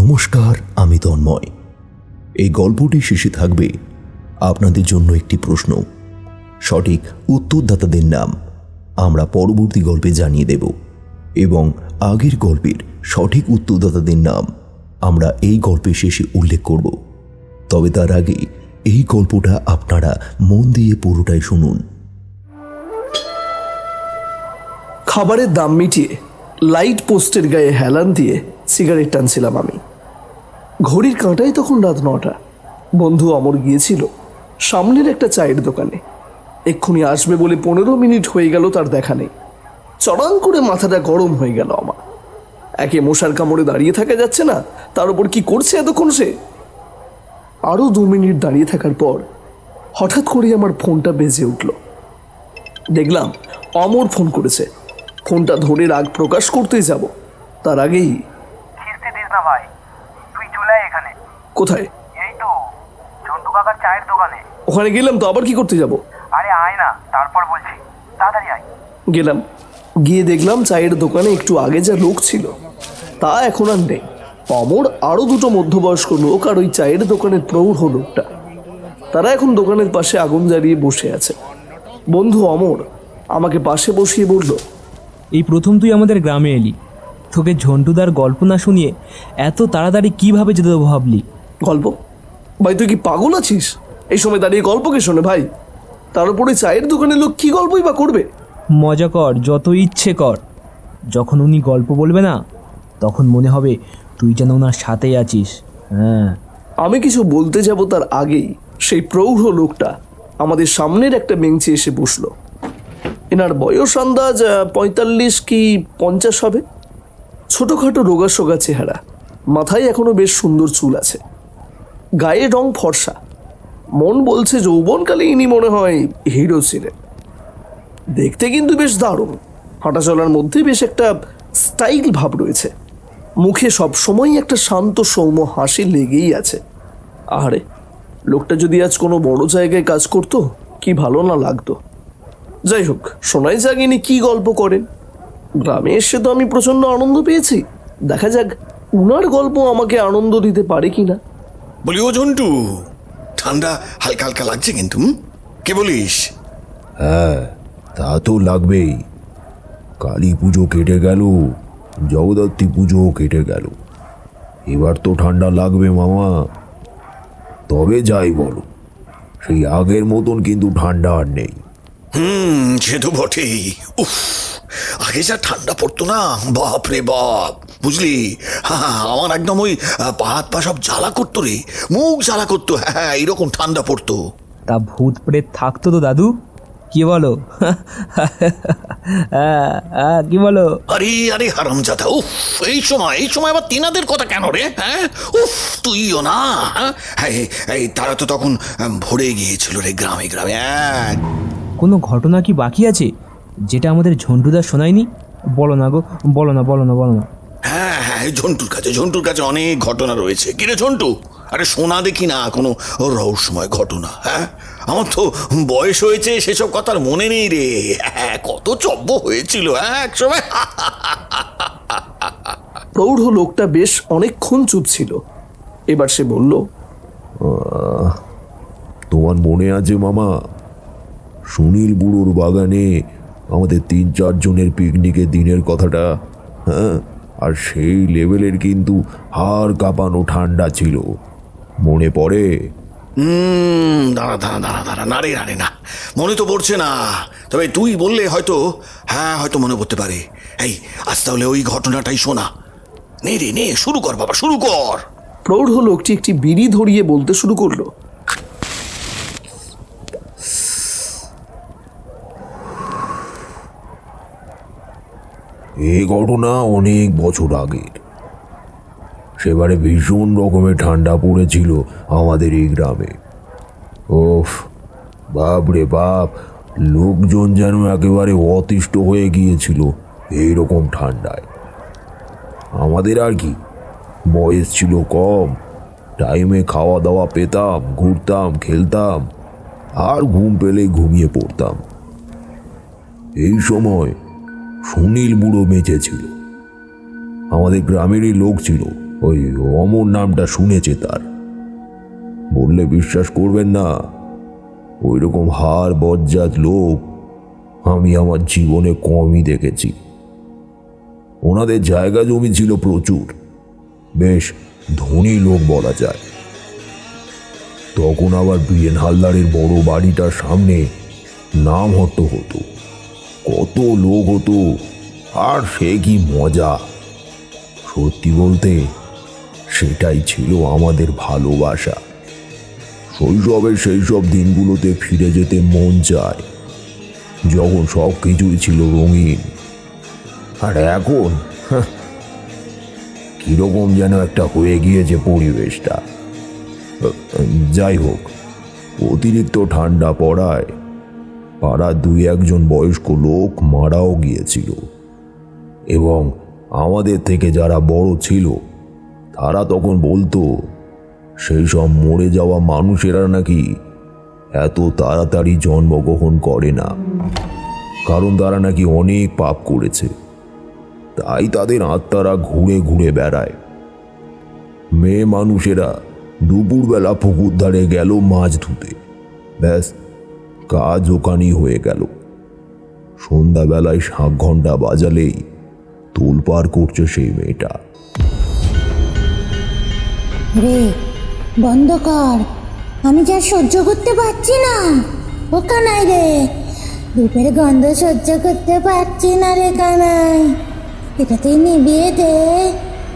নমস্কার, আমি তন্ময়। এই গল্পটি শেষে থাকবে আপনাদের জন্য একটি প্রশ্ন। সঠিক উত্তরদাতাদের নাম আমরা পরবর্তী গল্পে জানিয়ে দেব এবং আগের গল্পের সঠিক উত্তরদাতাদের নাম আমরা এই গল্পের শেষে উল্লেখ করব। তবে তার আগে এই গল্পটা আপনারা মন দিয়ে পুরোটাই শুনুন। খাবারের দাম মিটিয়ে লাইট পোস্টের গায়ে হেলান দিয়ে সিগারেট টানছিলাম আমি। ঘড়ির কাঁটায় তখন রাত 9টা। বন্ধু অমর গিয়েছিল সামনের একটা চায়ের দোকানে। এক্ষুনি আসবে বলে 15 মিনিট হয়ে গেল, তার দেখা নেই। চড়াং করে মাথাটা গরম হয়ে গেল আমার। একে মশার কামড়ে দাঁড়িয়ে থাকা যাচ্ছে না, তার উপর কি করছে এতক্ষণ সে। আরও 2 মিনিট দাঁড়িয়ে থাকার পর হঠাৎ করে আমার ফোনটা বেজে উঠল। দেখলাম অমর ফোন করেছে। ফোনটা ধরে রাগ প্রকাশ করতেই যাব, তার আগেই খিস্তি দিস না ভাই, তুই চলে আয় এখানে। কোথায়? এই তো ঝন্টু কাকার চায়ের দোকানে। ওখানে গেলাম তো আবার কি করতে যাব? আরে আয় না, তারপর বলছি, তাড়াতাড়ি আয়। গেলাম, গিয়ে দেখলাম চায়ের দোকানে একটু আগে যা লোক ছিল তা এখন আর নেই। অমর, আরও 2টো মধ্যবয়স্ক লোক আর ওই চায়ের দোকানের প্রৌঢ় লোকটা, তারা এখন দোকানের পাশে আগুন জ্বালিয়ে বসে আছে। বন্ধু অমর আমাকে পাশে বসিয়ে বলল, এই প্রথম তুই আমাদের গ্রামে এলি, তোকে ঝন্টুদার গল্প না শুনিয়ে এত তাড়াতাড়ি কিভাবে যেতে দেবো ভাবলি? গল্প? ভাই তুই কি পাগল আছিস? এই সময় দাঁড়িয়ে গল্প কে শোনে ভাই? তার উপরে চায়ের দোকানের লোক কি গল্পই বা করবে? মজা কর, যত ইচ্ছে কর। যখন উনি গল্প বলবে না, তখন মনে হবে তুই যেন ওনার সাথেই আছিস। হ্যাঁ। আমি কিছু বলতে যাব তার আগেই সেই প্রৌঢ় লোকটা আমাদের সামনের একটা বেঞ্চে এসে বসলো। এনার বয়স আন্দাজ 45 কি 50 হবে। ছোটোখাটো রোগাসোগা চেহারা, মাথায় এখনো বেশ সুন্দর চুল আছে, গায়ে রং ফর্সা। মন বলছে যৌবনকালে ইনি মনে হয় হিরো ছিলেন। দেখতে কিন্তু বেশ দারুণ, হাঁটা চলার মধ্যে বেশ একটা স্টাইল ভাব রয়েছে। মুখে সব সময় একটা শান্ত সৌম্য হাসি লেগেই আছে। আরে লোকটা যদি আজ কোনো বড় জায়গায় কাজ করতো কি ভালো না লাগতো। যাই হোক, শোনাই যাক ইনি কি গল্প করেন। গ্রামে এসে তো আমি প্রচন্ড আনন্দ পেয়েছি, দেখা যাক উনার গল্প আমাকে আনন্দ দিতে পারে কিনা। বলি, ও ঝন্টু, ঠান্ডা হালকা হালকা লাগছে কিন্তু, কে বলিস? হ্যাঁ, তা তো লাগবেই। কালী পুজো কেটে গেল, জগদ্ধাত্রী পুজো কেটে গেল, এবার তো ঠান্ডা লাগবে মামা। তবে যাই বলো, সেই আগের মতন কিন্তু ঠান্ডা আর নেই। সে তো বটেই। উফ, আগে যা ঠান্ডা পড়তো না, বাপ রে বাপ, বুঝলি? হ্যাঁ, আমার একদম ওই পা হাত পা সব জ্বালা করতো রে, মুখ জ্বালা করতো। হ্যাঁ, এইরকম ঠান্ডা পড়তো। তা ভূত প্রেত থাকতো তো দাদু, কি বলো? কি বলো? আরে আরে হারামজাদা, উফ, এই সময় আবার তিনাদের কথা কেন রে? হ্যাঁ, উফ, তুইও না। হ্যাঁ, এই তারা তো তখন ভরে গিয়েছিল রে গ্রামে গ্রামে। কোনো ঘটনা কি বাকি আছে যেটা আমাদের ঝন্টুদা শোনায়নি? বলো না গো, বলো না, বলো না, বলো না। হ্যাঁ হ্যাঁ, ঝন্টুর কাছে অনেক ঘটনা রয়েছে। কিরে ঝন্টু, আরে শোনা দেখি না কোনো রহস্যময় ঘটনা। হ্যাঁ, আমার তো বয়স হয়েছে, সেসব কথার মনে নেই রে। হ্যাঁ, কত চব্য হয়েছিল এক সময়। প্রৌঢ় লোকটা বেশ অনেকক্ষণ চুপ ছিল। এবার সে বলল, তোমার মনে আছে মামা, সুনীল বুড়োর বাগানে আমাদের 3-4 জনের পিকনিকের দিনের কথাটা? হ্যাঁ, আর সেই লেভেলের কিন্তু হাড় কাঁপানো ঠান্ডা ছিল, মনে পড়ে? দাঁড়া, না রে না, মনে তো পড়ছে না। তবে তুই বললে হয়তো, হ্যাঁ, হয়তো মনে পড়তে পারে। এই আজ তাহলে ওই ঘটনাটাই শোনা। নে রে নে, শুরু কর বাবা, শুরু কর। প্রৌঢ় লোকটি একটি বিড়ি ধরিয়ে বলতে শুরু করলো, এই ঘটনা অনেক বছর আগের। সেবারে ভীষণ রকমের ঠান্ডা পড়েছিল আমাদের এই গ্রামে। ওফ, বাপ রে বাপ, লোকজন যেন একেবারে অতিষ্ঠ হয়ে গিয়েছিল এইরকম ঠান্ডায়। আমাদের আর কি, বয়স ছিল কম, টাইমে খাওয়া দাওয়া পেতাম, ঘুরতাম, খেলতাম, আর ঘুম পেলেই ঘুমিয়ে পড়তাম। এই সময় সুনীল বুড়ো বেঁচে ছিল, আমাদের গ্রামেরই লোক ছিল, ওই অমর নামটা শুনেছে তার। বললে বিশ্বাস করবেন না, ওই রকম হাড় বজ্জাত লোক আমি আমার জীবনে কমই দেখেছি। ওনাদের জায়গা জমি ছিল প্রচুর, বেশ ধনী লোক বলা যায়। তখন আবার বীরেন হালদারের বড় বাড়িটার সামনে নাম হট্ট হতো, কত লোক হতো, আর সে কি মজা। সত্যি বলতে সেটাই ছিল আমাদের ভালোবাসা। শৈশবের সেই সব দিনগুলোতে ফিরে যেতে মন চায়, যখন সব কিছুই ছিল রঙিন। আর এখন কিরকম যেন একটা হয়ে গিয়েছে পরিবেশটা। যাই হোক, অতিরিক্ত ঠান্ডা পড়ায় পাড়ার 2-1 বয়স্ক লোক মারাও গিয়েছিল, এবং আমাদের থেকে যারা বড় ছিল তারা তখন বলতো সেই সব মরে যাওয়া মানুষেরা নাকি এত তাড়াতাড়ি জন্মগ্রহণ করে না, কারণ তারা নাকি অনেক পাপ করেছে, তাই তাদের আত্মারা ঘুরে ঘুরে বেড়ায়। মেয়ে মানুষেরা দুপুরবেলা পুকুর ধারে গেল মাছ ধুতে, ব্যাস কাজ ওখানেই হয়ে গেল। সন্ধ্যাবেলায় 7 ঘন্টা বাজালেই তোলপাড় করছে সেই মেয়েটা। রে বন্ধ কর, আমি যা সহ্য করতে পারছি না। ও কানাই রে, ধূপের গন্ধ সহ্য করতে পারছি না রে কানাই, এটা তুই নিভিয়ে দে।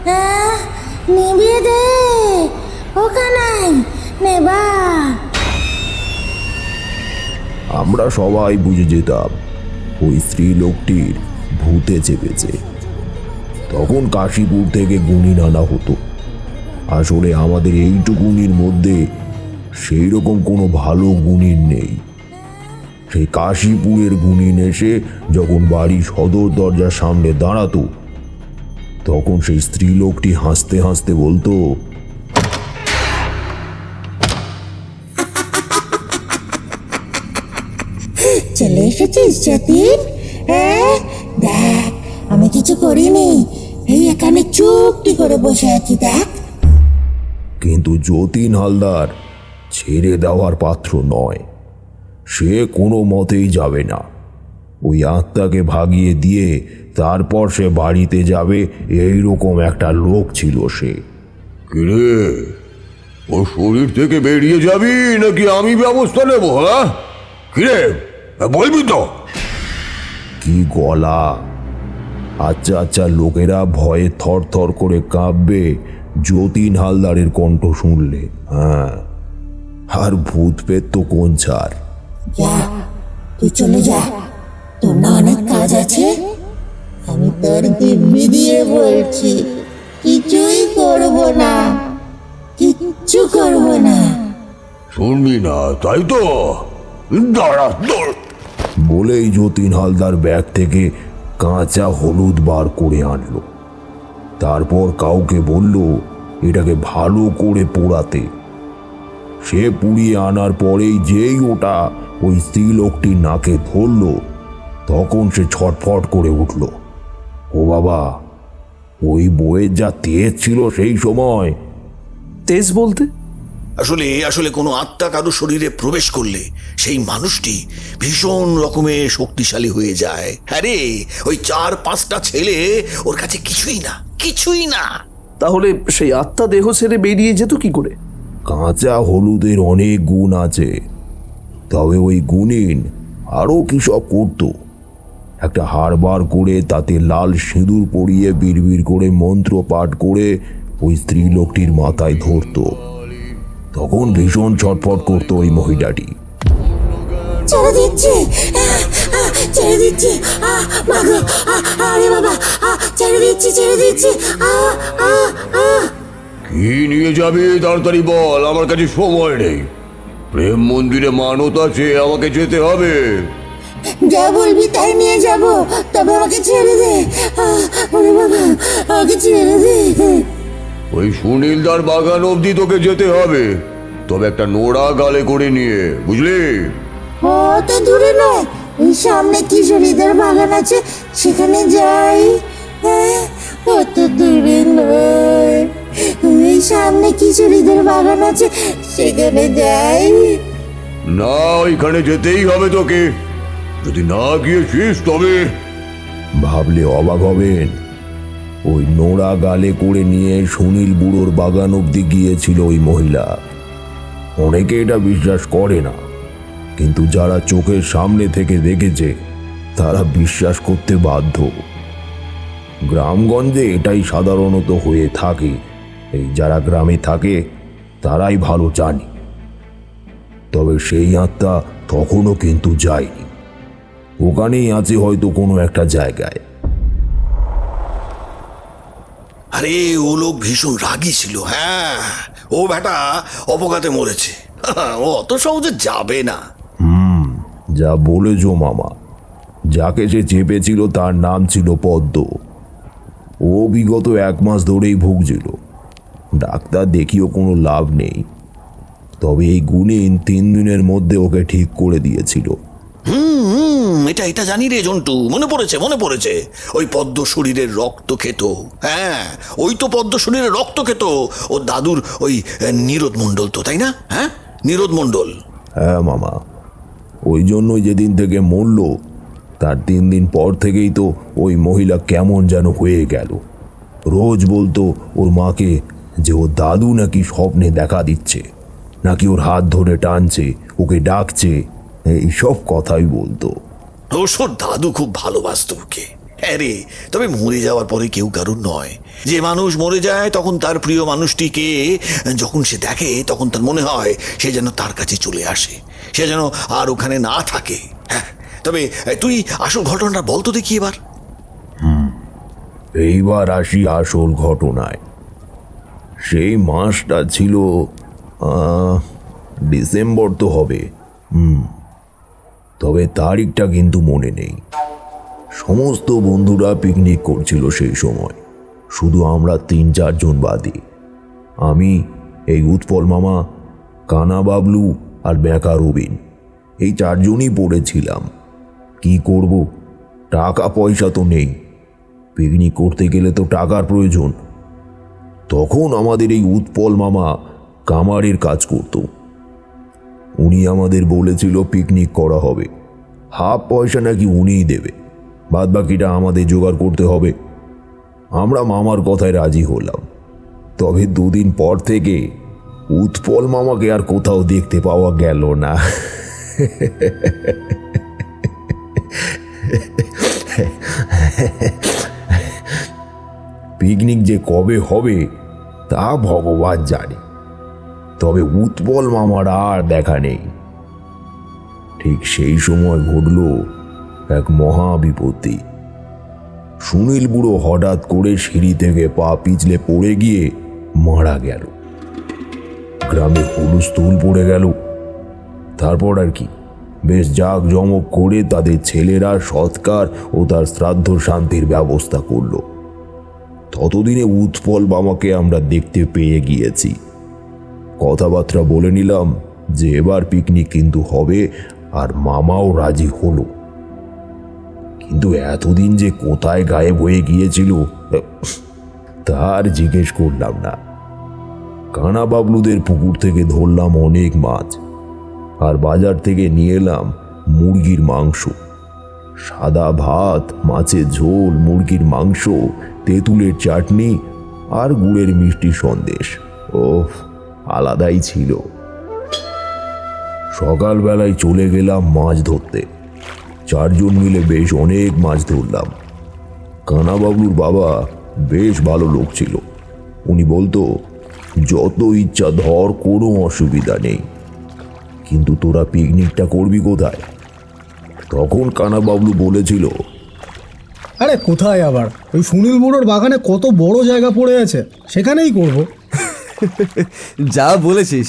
হ্যাঁ, নিভিয়ে দে। ও কানাই, নেবা। আমরা সবাই বুঝে যেতাম ওই স্ত্রী লোকটির ভূতে চেপেছে। তখন কাশীপুর থেকে গুণিন আনা হতো। আসলে আমাদের এইটুকুনির মধ্যে সেই রকম কোনো ভালো গুণিন নেই। সেই কাশীপুরের গুণিন এসে যখন বাড়ি সদর দরজার সামনে দাঁড়াতো, তখন সেই স্ত্রী লোকটি হাসতে হাসতে বলতো, চলে এসেছিস যতীন? হ্যাঁ, দেখ আমি কিছু করিনি, এই এখানে চুপটি করে বসে আছি, দেখ। কিন্তু যতীন হালদার ছেড়ে দেওয়ার পাত্র নয়। সে কোনো মতেই যাবে না। ওই আত্মাকে ভাগিয়ে দিয়ে তারপর সে বাড়িতে যাবে, এই রকম একটা লোক ছিল সে। কিরে, ও শরীর থেকে বেরিয়ে যাবি নাকি আমি ব্যবস্থা নেব? হ্যাঁ, কিরে বলবি তো? কি গলা! আচ্ছা আচ্ছা, লোকেরা ভয়ে থর থর করে কাঁপবে যতীন হালদারের কণ্ঠ শুনলে। হ্যাঁ, আর ভূত পেত তো কোন ছাড়। যা, তুই চলে যা, তোর না অনেক কাজ আছে। আমি তোর দিব্যি দিয়ে বলছি, কিছুই করব না, কিচ্ছু করব না। শুনবি না তাই তো? দাঁড়া, দৌড়। বলেই যতীন হালদার ব্যাগ থেকে কাঁচা হলুদ বার করে আনলো। তারপর কাউকে বলল এটাকে ভালো করে পোড়াতে। সে পুড়িয়ে আনার পরেই যেই ওটা ওই স্ত্রী লোকটির নাকে ধরল, তখন সে ছটফট করে উঠল। ও বাবা, ওই বইয়ের যা তেজ ছিল সেই সময়! তেজ বলতে? আসলে কোনো আত্মা কারো শরীরে প্রবেশ করলে সেই মানুষটি ভীষণ রকমের শক্তিশালী হয়ে যায়। হ্যাঁ রে, ওই 4-5টা ছেলে ওর কাছে কিছুই না, কিছুই না। তাহলে সেই আত্মা দেহ ছেড়ে বেরিয়ে যেত কি করে? কাঁচা হলুদের অনেক গুণ আছে, তবে ওই গুণিন আরও কি সব করতো। একটা হাড় বার করে তাতে লাল সিঁদুর পরিয়ে বিড়বিড় করে মন্ত্র পাঠ করে ওই স্ত্রী লোকটির মাথায় ধরতো। তখন ভীষণ ছটফট করতো ওই মহিলাটি। ছেড়ে দিচ্ছি, ছেড়ে দিচ্ছি, মাগো, আরে বাবা, ছেড়ে দিচ্ছি, ছেড়ে দিচ্ছি। কি নিয়ে যাবি তাড়াতাড়ি বল, আমার কাছে সময় নেই। প্রেম মন্দিরে মানত আছে, আমাকে যেতে হবে। যা বলবি তাই নিয়ে যাব, তবে আমাকে ছেড়ে দে। ওরে বাবা, আমাকে ছেড়ে দে। ওই সুনীলদার বাগান অবধি তোকে যেতে হবে, তবে একটা নোড়া গালে করে নিয়ে, বুঝলি? অত দূরে নয়, ওই সামনে কিশোরীদের বাগান আছে, সেখানে যাই। অত দূরে নয়। বাগান আছে, সেখানে যাই? না, ওইখানে যেতেই হবে তোকে। যদি না গিয়েছিস তবে ভাবলে অবাক হবেন, ওই নোড়া গালে করে নিয়ে সুনীল বুড়োর বাগান অব্দি গিয়েছিল ওই মহিলা। অনেকে এটা বিশ্বাস করে না, কিন্তু যারা চোখের সামনে থেকে দেখেছে তারা বিশ্বাস করতে বাধ্য। গ্রামগঞ্জে এটাই সাধারণত হয়ে থাকে। এই যারা গ্রামে থাকে তারাই ভালো জানে। তবে সেই আত্মা তখনও কিন্তু যায়নি, ওখানেই আছে হয়তো কোনো একটা জায়গায়। আরে ও লোক ভীষণ রাগী ছিল। হ্যাঁ, ও বেটা অপঘাতে মরেছে। ও অত সহজে যাবে না। যা বলেছ মামা, যাকে সে চেপেছিল তার নাম ছিল পদ্ম। ও বিগত 1 মাস ধরেই ভুগছিল। ডাক্তার দেখিও কোনো লাভ নেই, তবে এই গুণিন 3 দিনের মধ্যে ওকে ঠিক করে দিয়েছিল। এটা জানি রে জন্টু, মনে পড়েছে। ওই পদ্ম শরীরের রক্ত খেত। হ্যাঁ, ওই তো পদ্ম শরীরের রক্ত খেত ও দাদুর ওই নীরদ মণ্ডল তো, তাই না? হ্যাঁ, নীরদ মণ্ডল। হ্যাঁ মামা, ওই জন্যই যেদিন থেকে মরল তার 3 দিন পর থেকেই তো ওই মহিলা কেমন যেন হয়ে গেল। রোজ বলতো ওর মাকে যে ওর দাদু নাকি স্বপ্নে দেখা দিচ্ছে, নাকি ওর হাত ধরে টানছে, ওকে ডাকছে, এইসব কথাই বলতো। ওর দাদু খুব ভালোবাসতো ওকে। হ্যাঁ রে, তবে মরে যাওয়ার পরে কেউ কারুর নয়। যে মানুষ মরে যায় তখন তার প্রিয় মানুষটিকে যখন সে দেখে তখন তার মনে হয় সে যেন তার কাছে চলে আসে, সে যেন আর ওখানে না থাকে। হ্যাঁ, তবে তুই আসল ঘটনাটা বলতো দেখি এবার। এইবার আসি আসল ঘটনায়। সেই মাসটা ছিল ডিসেম্বর তো হবে, তবে তারিখটা কিন্তু মনে নেই। সমস্ত বন্ধুরা পিকনিক করছিল সেই সময়, শুধু আমরা 3-4 জন বাদে। আমি, এই উৎপল মামা, কানা বাবলু আর বেকা রবিন, এই 4 জনই পড়েছিলাম। কি করব, টাকা পয়সা তো নেই, পিকনিক করতে গেলে তো টাকার প্রয়োজন। তখন আমাদের এই উৎপল মামা কামারের কাজ করত। উনি আমাদের বলেছিল পিকনিক করা হবে, হাফ পয়সা নাকি উনিই দেবে, বাদ বাকিটা আমাদের জোগাড় করতে হবে। আমরা মামার কথায় রাজি হলাম। তবে 2 দিন পর থেকে উৎপল মামাকে আর কোথাও দেখতে পাওয়া গেল না। পিকনিক যে কবে হবে তা ভগবান জানে, তবে উৎপল মামার আর দেখা নেই। ঠিক সেই সময় ঘটল এক মহা বিপত্তি। সুনীল বুড়ো হঠাৎ করে সিঁড়ি থেকে পা পিছলে পড়ে গিয়ে মারা গেল। গ্রামে হুলস্থুল পড়ে গেল। তারপর আর কি, বেশ জাঁকজমক করে তাদের ছেলেরা সৎকার ও তার শ্রাদ্ধ শান্তির ব্যবস্থা করল। ততদিনে উৎপল মামাকে আমরা দেখতে পেয়ে গিয়েছি। কথাবার্তা বলে নিলাম যে এবার পিকনিক কিন্তু হবে, আর মামাও রাজি হলো। কিন্তু এতদিন যে কোথায় গায়েব হয়ে গিয়েছিল তার জিজ্ঞেস করলাম না। কানা বাবলুদের পুকুর থেকে ধরলাম অনেক মাছ, আর বাজার থেকে নিয়ে এলাম মুরগির মাংস। সাদা ভাত, মাছের ঝোল, মুরগির মাংস, তেঁতুলের চাটনি আর গুড়ের মিষ্টি সন্দেশ। ওফ, আলাদাই ছিল। সকালবেলায় চলে গেলাম মাছ ধরতে। 4 জন মিলে বেশ অনেক মাছ ধরলাম। কানা বাবলুর বাবা বেশ ভালো লোক ছিল। উনি বলতো, যত ইচ্ছা ধর, কোনো অসুবিধা নেই, কিন্তু তোরা পিকনিকটা করবি কোথায়? তখন কানা বাবলু বলেছিল, আরে কোথায় আবার, ওই সুনীল বুড়োর বাগানে কত বড় জায়গা পড়ে আছে, সেখানেই করব। যা বলেছিস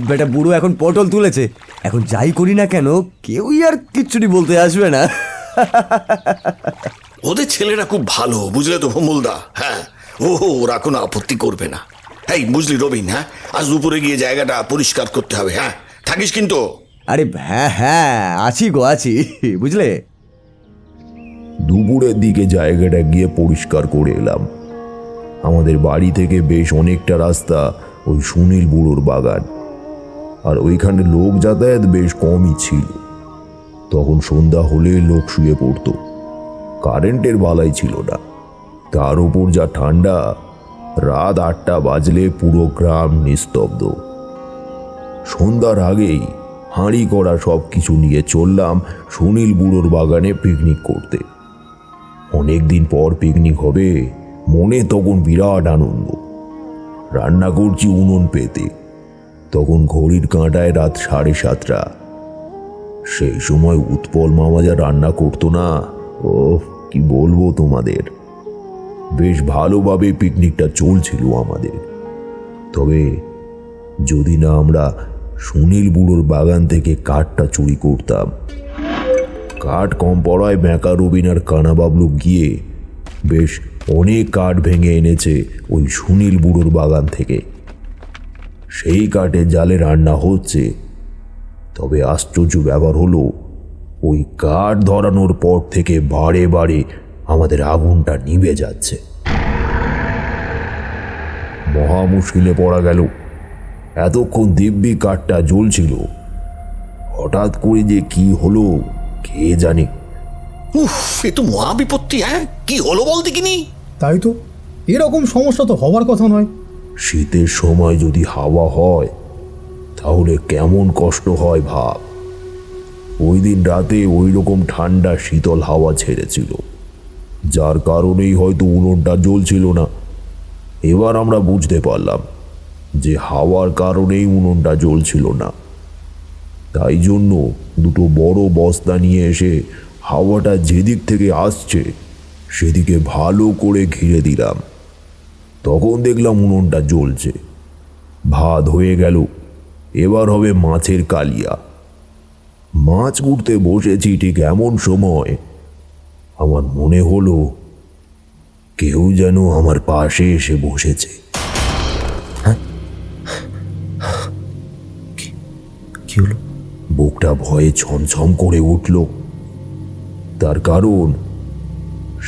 বেটা, বুড়ো এখন পটল তুলেছে, এখন যাই করি না কেন কেউই আর কিচ্ছুটি বলতে আসবে না। ওদের ছেলেরা খুব ভালো, বুঝলে তো ভমুলদা। হ্যাঁ, ওরা কোনো আপত্তি করবে না। এই বুঝলি রবিন, হ্যাঁ, আজ দুপুরে গিয়ে জায়গাটা পরিষ্কার করতে হবে। হ্যাঁ, থাকিস কিন্তু। আরে হ্যাঁ হ্যাঁ, আছি গো আছি, বুঝলে। দুপুরের দিকে জায়গাটা গিয়ে পরিষ্কার করে এলাম। আমাদের বাড়ি থেকে বেশ অনেকটা রাস্তা ওই সুনীল বুড়োর বাগান। আর ওইখানে লোক যাতায়াত বেশ কমই ছিল। তখন সন্ধ্যা হলে লোক শুয়ে পড়তো, কারেন্টের বালাই ছিল না। তার উপর যা ঠান্ডা, রাত 8টা বাজলে পুরো গ্রাম নিস্তব্ধ। সন্ধ্যার আগেই হাঁড়ি করা সব কিছু নিয়ে চললাম সুনীল বুড়োর বাগানে পিকনিক করতে। অনেকদিন পর পিকনিক হবে, মনে তখন বিরাট আনন্দ। রান্না করছি উনুন পেতে। তখন ঘড়ির কাঁটায় রাত 7:30। সেই সময় উৎপল মামা যা রান্না করতো না, ও কি বলবো তোমাদের। বেশ ভালোভাবে পিকনিকটা চলছিল আমাদের। তবে যদি না আমরা সুনীল বুড়োর বাগান থেকে কাঠটা চুরি করতাম। কাঠ কম পড়ায় ম্যাকা রবিন আর কানা বাবলু গিয়ে বেশ অনেক কাঠ ভেঙে এনেছে ওই সুনীল বুড়োর বাগান থেকে। সেই কাঠের জালে রান্না হচ্ছে। তবে আশ্চর্য ব্যাপার হলো, ওই কাঠ ধরানোর পর থেকে বারে বারে আমাদের আগুনটা নিভে যাচ্ছে। মহা মুশকিলে পড়া গেল। এতক্ষণ দিব্যি কাঠটা জ্বলছিল, হঠাৎ করে যে কি হলো কে জানে। উফ, এ তো মহা বিপত্তি। হ্যাঁ, কি হলো বল দেখিনি। তাই তো, এরকম সমস্যা তো হবার কথা নয়। শীতের সময় যদি হাওয়া হয় তাহলে কেমন কষ্ট হয় ভাব। ওই দিন রাতে ওই রকম ঠান্ডা শীতল হাওয়া ছেড়েছিল, যার কারণেই হয়তো উনুনটা জ্বলছিল না। এবার আমরা বুঝতে পারলাম যে হাওয়ার কারণেই উনুনটা জ্বলছিল না। তাই জন্য দুটো বড় বস্তা নিয়ে এসে হাওয়াটা যেদিক থেকে আসছে সেদিকে ভালো করে ঘিরে দিলাম। তখন দেখলাম উনুনটা জ্বলছে। ভাত হয়ে গেল, এবার হবে মাছের কালিয়া। মাছ কুটতে বসেছি, ঠিক এমন সময় আমার মনে হলো কেউ যেন আমার পাশে এসে বসেছে। কি হলো? বুকটা ভয়ে ছমছম করে উঠল। তার কারণ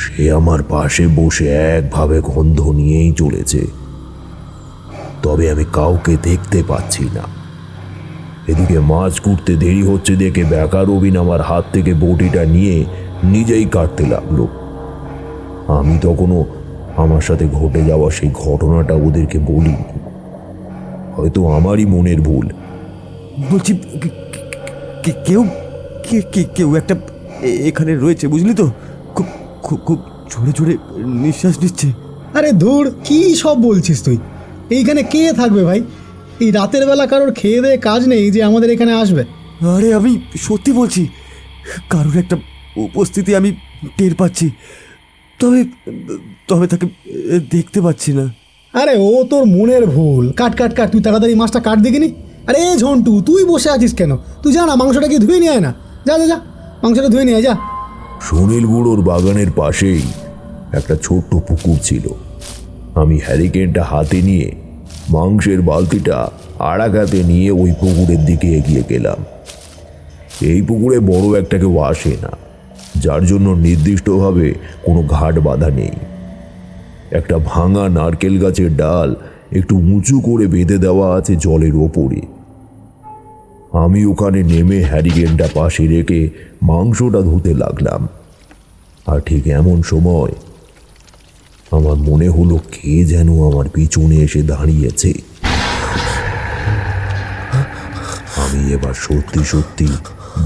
সে আমার পাশে বসে একভাবে গন্ধ নিয়েই চলেছে। তবে আমি কাউকে দেখতে পাচ্ছি না। এদিকে মাছ কুটতে দেরি হচ্ছে দেখে ব্যাকা রবিন আমার হাত থেকে বটিটা নিয়ে নিজেই কাটতে লাগলো। আমি তখনও আমার সাথে ঘটে যাওয়া সেই ঘটনাটা ওদেরকে বলিনি। হয়তো আমারই মনের ভুল। বলছি, কেউ কেউ একটা এখানে রয়েছে, বুঝলি তো? খুব খুব খুব জোরে জোরে নিঃশ্বাস নিচ্ছে। আরে ধুর, কি সব বলছিস তুই? এইখানে কে থাকবে ভাই? এই রাতের বেলা কারোর খেয়ে দেয়ে কাজ নেই যে আমাদের এখানে আসবে? আরে আমি সত্যি বলছি, কারোর একটা উপস্থিতি আমি টের পাচ্ছি। তবে তবে তাকে দেখতে পাচ্ছি না। আরে ও তোর মনের ভুল। কাট কাট কাট, তুই তাড়াতাড়ি মাছটা কাট দেখিনি। আরে ঝন্টু, তুই বসে আছিস কেন? তুই যা না, মাংসটা কি ধুয়ে নিয়ে আয় না। যা যা যা, মাংসটা ধুয়ে নিয়ে আয়, যা। সুনীল বুড়োর বাগানের পাশেই একটা ছোট্ট পুকুর ছিল। আমি হ্যারিকেনটা হাতে নিয়ে মাংসের বালতিটা আড়াগাতে নিয়ে ওই পুকুরের দিকে এগিয়ে গেলাম। এই পুকুরে বড় একটা কেউ আসে না, যার জন্য নির্দিষ্টভাবে কোনো ঘাট বাঁধা নেই। একটা ভাঙা নারকেল গাছের ডাল একটু উঁচু করে বেঁধে দেওয়া আছে জলের ওপরে। আমি ওখানে নেমে হ্যারিকেনটা পাশে রেখে মাংসটা ধুতে লাগলাম। আর ঠিক এমন সময় আমার মনে হলো কে যেন আমার পিছনে এসে দাঁড়িয়েছে। আমি এবার সত্যি সত্যি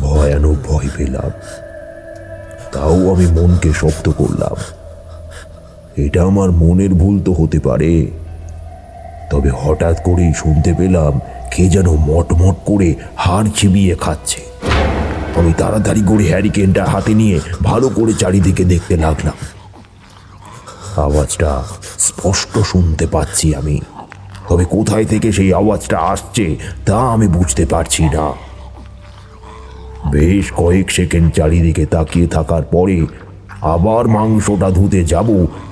ভয়ানক ভয় পেলাম। তাও আমি মনকে শক্ত করলাম। এটা আমার মনের ভুল তো হতে পারে। তবে হঠাৎ করেই শুনতে পেলাম কে যেন মটমট করে হাড় চিবিয়ে খাচ্ছে। আমি তাড়াতাড়ি করে হ্যারিকেনটা হাতে নিয়ে ভালো করে চারিদিকে দেখতে লাগলাম। আওয়াজটা স্পষ্ট শুনতে পাচ্ছি আমি, তবে কোথায় থেকে সেই আওয়াজটা আসছে তা আমি বুঝতে পারছি না। বেশ কয়েক সেকেন্ড চারিদিকে তাকিয়ে থাকার পরে আবার মাংসটা ধুতে যাব,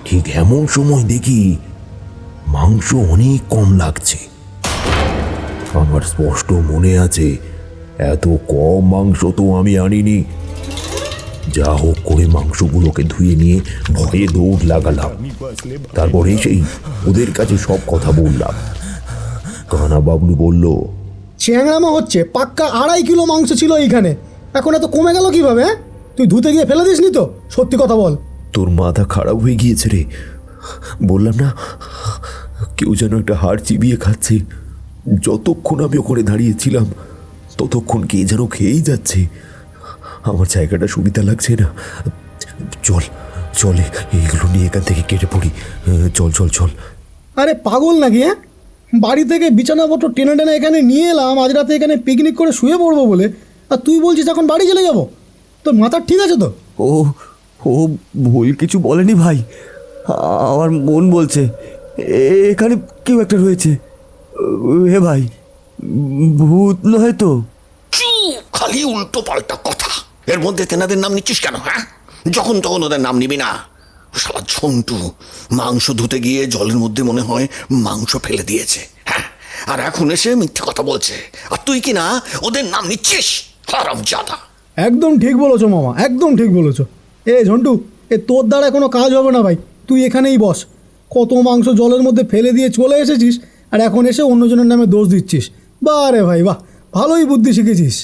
ঠিক এমন সময় দেখি মাংস অনেক কম লাগছে। আমার স্পষ্ট মনে আছে এত কম মাংস তো আমি আনিনি। যা হোক করে মাংসগুলোকে ধুয়ে নিয়ে ভয়ে দৌড় লাগালাম। তারপর এসেই ওদের কাছে সব কথা বললাম। কানা বাবলু বলল, চ্যাংড়ামো হচ্ছে, পাক্কা 2.5 কিলো মাংস ছিল এইখানে, এখন এত কমে গেল কিভাবে? হ্যাঁ, তুই ধুতে গিয়ে ফেলে দিসনি তো? সত্যি কথা বল। তোর মাথা খারাপ হয়ে গিয়েছে রে, বললাম না কেউ যেন একটা হাড় চিবিয়ে খাচ্ছে। যতক্ষণ আমি ওখানে দাঁড়িয়েছিলাম ততক্ষণ কে যেন খেয়েই যাচ্ছে। আমার জায়গাটা সুবিধা লাগছে না। চল চলে এইগুলো নিয়ে এখান থেকে কেটে পড়ি। চল চল চল। আরে পাগল নাকি? হ্যাঁ, বাড়ি থেকে বিছানাপত্র টেনে টেনে এখানে নিয়ে এলাম আজ রাতে এখানে পিকনিক করে শুয়ে পড়বো বলে, আর তুই বলছিস এখন বাড়ি চলে যাবো? তোর মাথা ঠিক আছে তো? ও ও ভুল কিছু বলেনি ভাই, আমার মন বলছে এখানে কেউ একটা রয়েছে। হে ভাই, ভূত নয় তো? চুপ, খালি উল্টো পাল্টা কথা। এর মধ্যে তেনাদের নাম নিচ্ছিস কেন? হ্যাঁ, যখন তখন ওদের নাম নিবি না। শালা ঝন্টু মাংস ধুতে গিয়ে জলের মধ্যে মনে হয় মাংস ফেলে দিয়েছে। হ্যাঁ, আর এখন এসে মিথ্যে কথা বলছে, আর তুই কি না ওদের নাম নিচ্ছিস? হারামজাদা। একদম ঠিক বলেছো মামা, একদম ঠিক বলেছো। ঝন্টু, তোর দ্বারা কোনো কাজ হবে না ভাই, তুই এখানেই বস। কত মাংস জলের মধ্যে ফেলে দিয়ে চলে এসেছিস, আর এখন এসে অন্যজনের নামে দোষ দিচ্ছিস। বাহ রে ভাই বাহ, ভালোই বুদ্ধি শিখেছিস।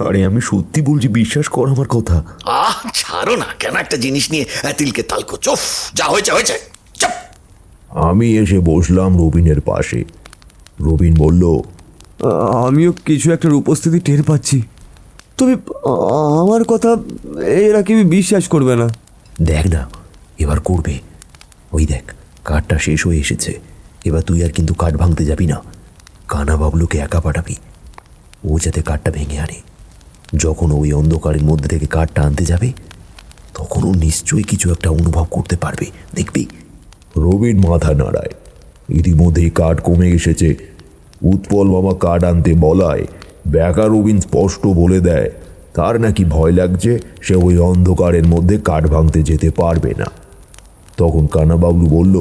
আরে আমি সত্যি বলছি, বিশ্বাস কর আমার কথা। ছাড়ো না, কেন একটা জিনিস নিয়ে তিলকে তাল করছো? যা হয়েছে হয়েছে, চুপ। আমি এসে বসলাম রবিনের পাশে। রবিন বলল, আমিও কিছু একটার উপস্থিতি টের পাচ্ছি, তবে আমার কথা এরা কেউ বিশ্বাস করবে না। দেখ না, এবার করবে। ওই দেখ, কাঠটা শেষ হয়ে এসেছে। এবার তুই আর কিন্তু কাঠ ভাঙতে যাবি না, কানা বাবলুকে একা পাঠাবি। ও যাতে কাঠটা ভেঙে আনে। যখন ওই অন্ধকারের মধ্যে থেকে কাঠটা আনতে যাবে তখন ও নিশ্চয়ই কিছু একটা অনুভব করতে পারবে, দেখবি। রবিন মাথা নাড়ায়। ইতিমধ্যেই কাঠ কমে এসেছে। উৎপল মামা কাঠ আনতে বলায় ব্যাকা রবিন স্পষ্ট বলে দেয় তার নাকি ভয় লাগছে, সে ওই অন্ধকারের মধ্যে কাঠ ভাঙতে যেতে পারবে না। তখন কানা বাবলু বলল,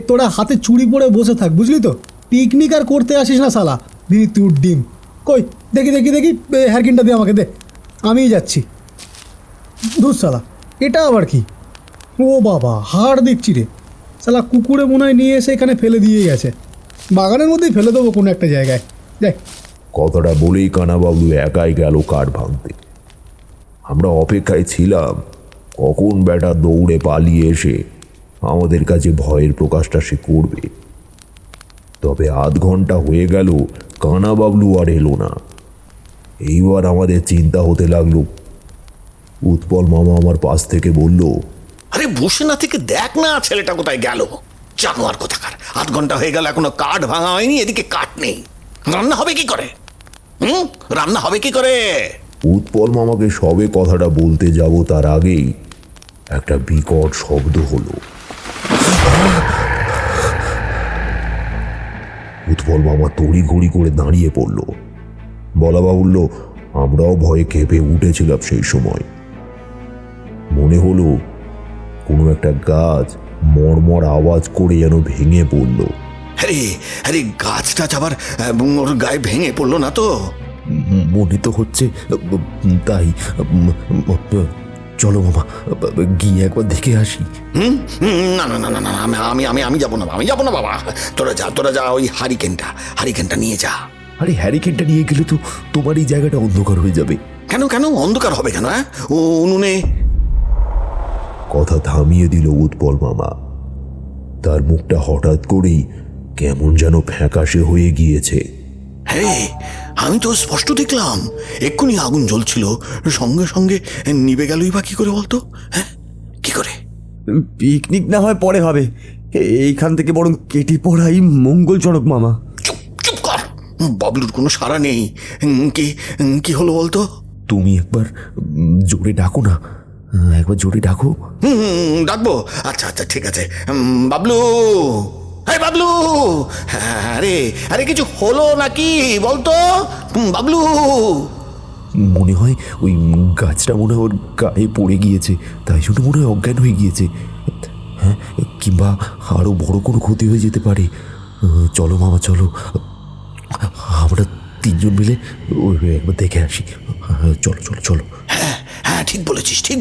তোরা হাতে চুড়ি পরে বসে থাক, বুঝলি তো? পিকনিক আর করতে আসিস না শালা, তুই ডিম। কই দেখি দেখি দেখি, হ্যারকিনটা দে আমাকে, দে, আমিই যাচ্ছি। ধুর শালা, এটা আবার কি? ও বাবা, হাড় দেখছি রে শালা, কুকুরে মনে হয় নিয়ে এসে এখানে ফেলে দিয়ে গেছে। বাগানের মধ্যেই ফেলে দেবো কোনো একটা জায়গায়। দেখ, কথাটা বলেই কানাবাবু একাই গেল কাঠ ভাঙতে। আমরা অপেক্ষায় ছিলাম কখন বেটা দৌড়ে পালিয়ে এসে আমাদের কাছে ভয়ের প্রকাশটা সে করবে। তবে আধ ঘন্টা হয়ে গেল, কানা বাবলু আর এলো না। এইবার আমাদের চিন্তা হতে লাগলো। উৎপল মামা আমার পাশ থেকে বলল, আরে বসে না থেকে দেখ না ছেলেটা কোথায় গেল। জানোয়ার কোথাকার, আধ ঘন্টা হয়ে গেল এখনো কাঠ ভাঙা হয়নি, এদিকে কাঠ নেই। রান্না হবে কি করে? রান্না হবে কি করে? উৎপল মামাকে সবে কথাটা বলতে যাব তার আগেই একটা বিকট শব্দ হলো। উৎপল মামা তড়িঘড়ি করে দাঁড়িয়ে পড়ল। বলা বাহুল্য, আমরাও ভয়ে কেঁপে উঠেছিলাম সেই সময়। মনে হলো কোনো একটা গাছ মরমর আওয়াজ করে যেন ভেঙে পড়ল। আরে আরে, গাছটা আবার ওর গায়ে ভেঙে পড়লো না তো? মনে তো হচ্ছে তাই। চলো মামা, গিয়ে একবার দেখে আসি। না না না না না, আমি আমি আমি যাবো না, আমি যাবো না বাবা। তোরা যা, ওই হারিকেনটা নিয়ে যা। আরে হ্যারিকেনটা নিয়ে গেলে তো তোমার এই জায়গাটা অন্ধকার হয়ে যাবে। কেন কেন অন্ধকার হবে কেন? ও উনুনে। কথা থামিয়ে দিল উৎপল মামা। তার মুখটা হঠাৎ করেই কেমন যেন ফ্যাকাশে হয়ে গিয়েছে। হ্যাঁ, আমি তো স্পষ্ট দেখলাম এক্ষুনি আগুন জ্বলছিল, সঙ্গে সঙ্গে নিভে গেলই বা কি করে বলতো? হ্যাঁ, কি করে? পিকনিক না হয় পরে হবে, এইখান থেকে বরং কেটে পড়াই মঙ্গলজনক মামা। চুপ চুপ কর, বাবলুর কোনো সাড়া নেই। কি হলো বলতো? তুমি একবার জোরে ডাকো না, একবার জোরে ডাকো। ডাকবো? আচ্ছা আচ্ছা, ঠিক আছে। বাবলু, হ্যাঁ বাবলু। আরে আরে, কিছু হলো নাকি বলতো বাবলু? মনে হয় ওই গাছটা মনে হয় ওর গায়ে পড়ে গিয়েছে, তাই জন্য মনে হয় অজ্ঞান হয়ে গিয়েছে। হ্যাঁ, কিংবা আরও বড় কোনো ক্ষতি হয়ে যেতে পারে। চলো মামা, চলো, আমরা তিনজন মিলে একবার দেখে আসি। চলো চলো চলো। হ্যাঁ হ্যাঁ, ঠিক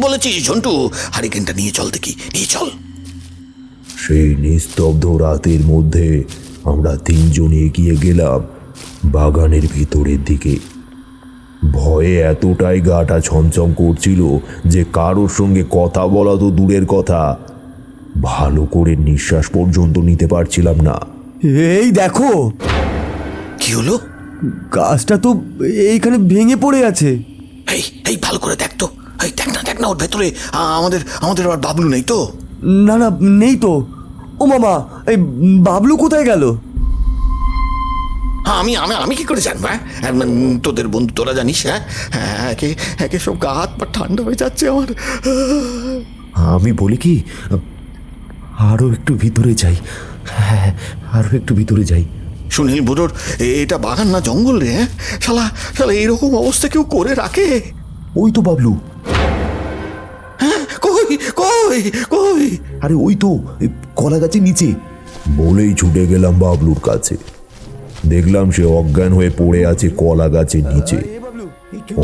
বলেছিস ঝন্টু। হারিকেনটা নিয়ে চল, দেখি, নিয়ে চল। সেই নিস্তব্ধ রাতের মধ্যে আমরা তিনজন এগিয়ে গেলাম বাগানের ভিতরের দিকে। ভয়ে এতটাই গাটা ছমছম করছিল যে কারোর সঙ্গে কথা বলা তো দূরের কথা, ভালো করে নিঃশ্বাস পর্যন্ত নিতে পারছিলাম না। এই দেখো, কি হলো? গাছটা তো এইখানে ভেঙে পড়ে আছে। এই এই ভালো করে দেখ তো, এই দেখ না ওর ভেতরে আমাদের আমাদের আবার বাবলু নেই তো? না না, নেই তো। ও মামা, এই বাবলু কোথায় গেল? হ্যাঁ, আমি আমি আমি কি করে জানবো? হ্যাঁ, তোদের বন্ধু তোরা জানিস। হ্যাঁ, একে একে সব গা হাত পা ঠান্ডা হয়ে যাচ্ছে আমার। আমি বলি কি, আরো একটু ভিতরে যাই। হ্যাঁ, আরো একটু ভিতরে যাই। সুনীল বুড়োর এটা বাগান না জঙ্গল রে? শালা শালা এরকম অবস্থা কেউ করে রাখে? ওই তো বাবলু। হ্যাঁ, কই কই কই? আরে ওই তো কলা গাছের নিচে। বলেই ছুটে গেলাম বাবলুর কাছে। দেখলাম সে অজ্ঞান হয়ে পড়ে আছে কলা গাছের নিচে।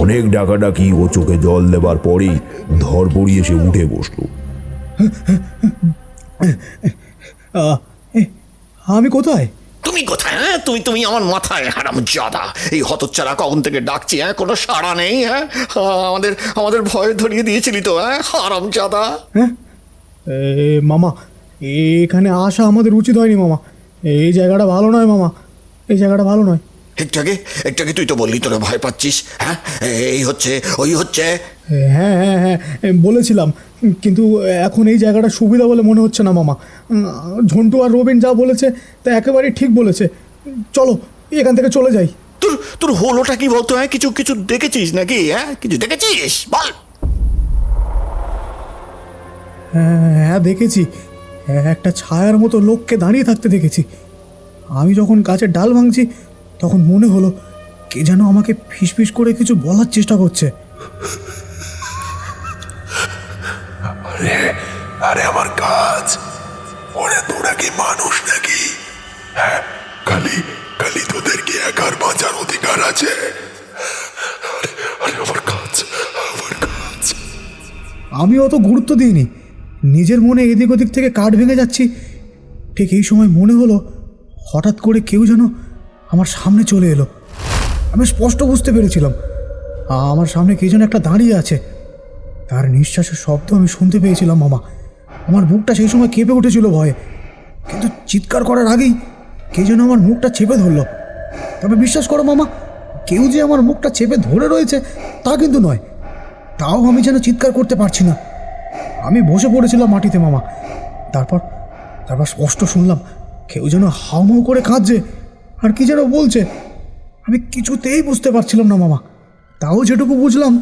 অনেক ডাকাডাকি ও চোখে জল দেবার পরেই ধরপড়িয়ে সে উঠে বসলো। আমি কোথায়? তুমি কোথায়? হ্যাঁ, তুমি আমার মাথায় হারামজাদা। এই হতচ্ছাড়া কখন থেকে ডাকছি, হ্যাঁ, কোনো সাড়া নেই। হ্যাঁ, আমাদের আমাদের ভয় ধরিয়ে দিয়েছিলি তো, হ্যাঁ হারামজাদা। হ্যাঁ মামা, এখানে আসা আমাদের উচিত হয়নি মামা। এই জায়গাটা ভালো নয় মামা, এই জায়গাটা ভালো নয়। একটু আগে তুই তো বললি তোরা ভয় পাচ্ছিস। হ্যাঁ, এই হচ্ছে ওই হচ্ছে। হ্যাঁ হ্যাঁ হ্যাঁ বলেছিলাম, কিন্তু এখন এই জায়গাটা সুবিধা বলে মনে হচ্ছে না মামা। ঝন্টু আর রবিন যা বলেছে তা একেবারেই ঠিক বলেছে। চলো এখান থেকে চলে যাই। তোর তোর হলোটা কি বলতো? হ্যাঁ, কিছু কিছু দেখেছিস নাকি? হ্যাঁ, কিছু দেখেছিস বল। হ্যাঁ দেখেছি, একটা ছায়ার মতো লোককে দাঁড়িয়ে থাকতে দেখেছি। আমি যখন গাছের ডাল ভাঙছি তখন মনে হলো কে যেন আমাকে ফিসফিস করে কিছু বলার চেষ্টা করছে। আরে আমার কাজ, ওরা তোরা কি মানুষ নাকি? হ্যাঁ, খালি খালি তোদেরকে একার বাঁচার অধিকার আছে। আরে আমার কাজ, আমার কাজ। আমি অত গুরুত্ব দিইনি, নিজের মনে এদিক ওদিক থেকে কাঠ ভেঙে যাচ্ছি। ঠিক এই সময় মনে হলো হঠাৎ করে কেউ যেন আমার সামনে চলে এলো। আমি স্পষ্ট বুঝতে পেরেছিলাম আমার সামনে কে যেন একটা দাঁড়িয়ে আছে। তার নিঃশ্বাসের শব্দ আমি শুনতে পেয়েছিলাম মামা। আমার বুকটা সেই সময় কেঁপে উঠেছিল ভয়ে, কিন্তু চিৎকার করার আগেই কে যেন আমার মুখটা চেপে ধরলো। তবে বিশ্বাস করো মামা, কেউ যে আমার মুখটা চেপে ধরে রয়েছে তা কিন্তু নয়। তাও আমি যেন চিৎকার করতে পারছি না। আমি বসে পড়েছিলাম মাটিতে মামা। তারপর স্পষ্ট শুনলাম কেউ যেন হাউমাউ করে কাঁদছে আর কি যেন বলছে। আমি কিছুতেই বুঝতে পারছিলাম না মামা। তাও যেটুকু বুঝলাম,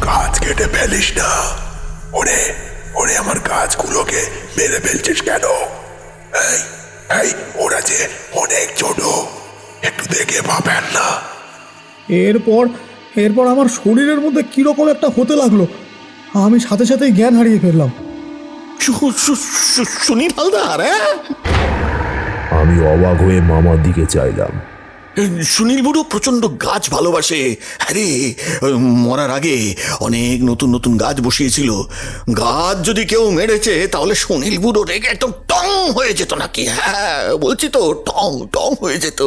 গাছ কেটে ফেলিস না। ওরে ওরে আমার গাছগুলোকে মেরে ফেলছিস কেন? এই এই ওরা যে অনেক ছোট, একটু দেখে পাবেন না? এরপর আমার শরীরের মধ্যে কীরকম একটা হতে লাগলো। আমি সাথে সাথেই জ্ঞান হারিয়ে ফেললাম। সুনীল হালদার? হ্যাঁ, আমি অবাক হয়ে মামার দিকে চাইলাম। সুনীল বুড়ো প্রচন্ড গাছ ভালোবাসে। আরে মরার আগে অনেক নতুন নতুন গাছ বসিয়েছিল। গাছ যদি কেউ মেরেছে তাহলে সুনীল বুড়ো রেগে একদম টং হয়ে যেত নাকি। হ্যাঁ বলছি তো, টং টং হয়ে যেত।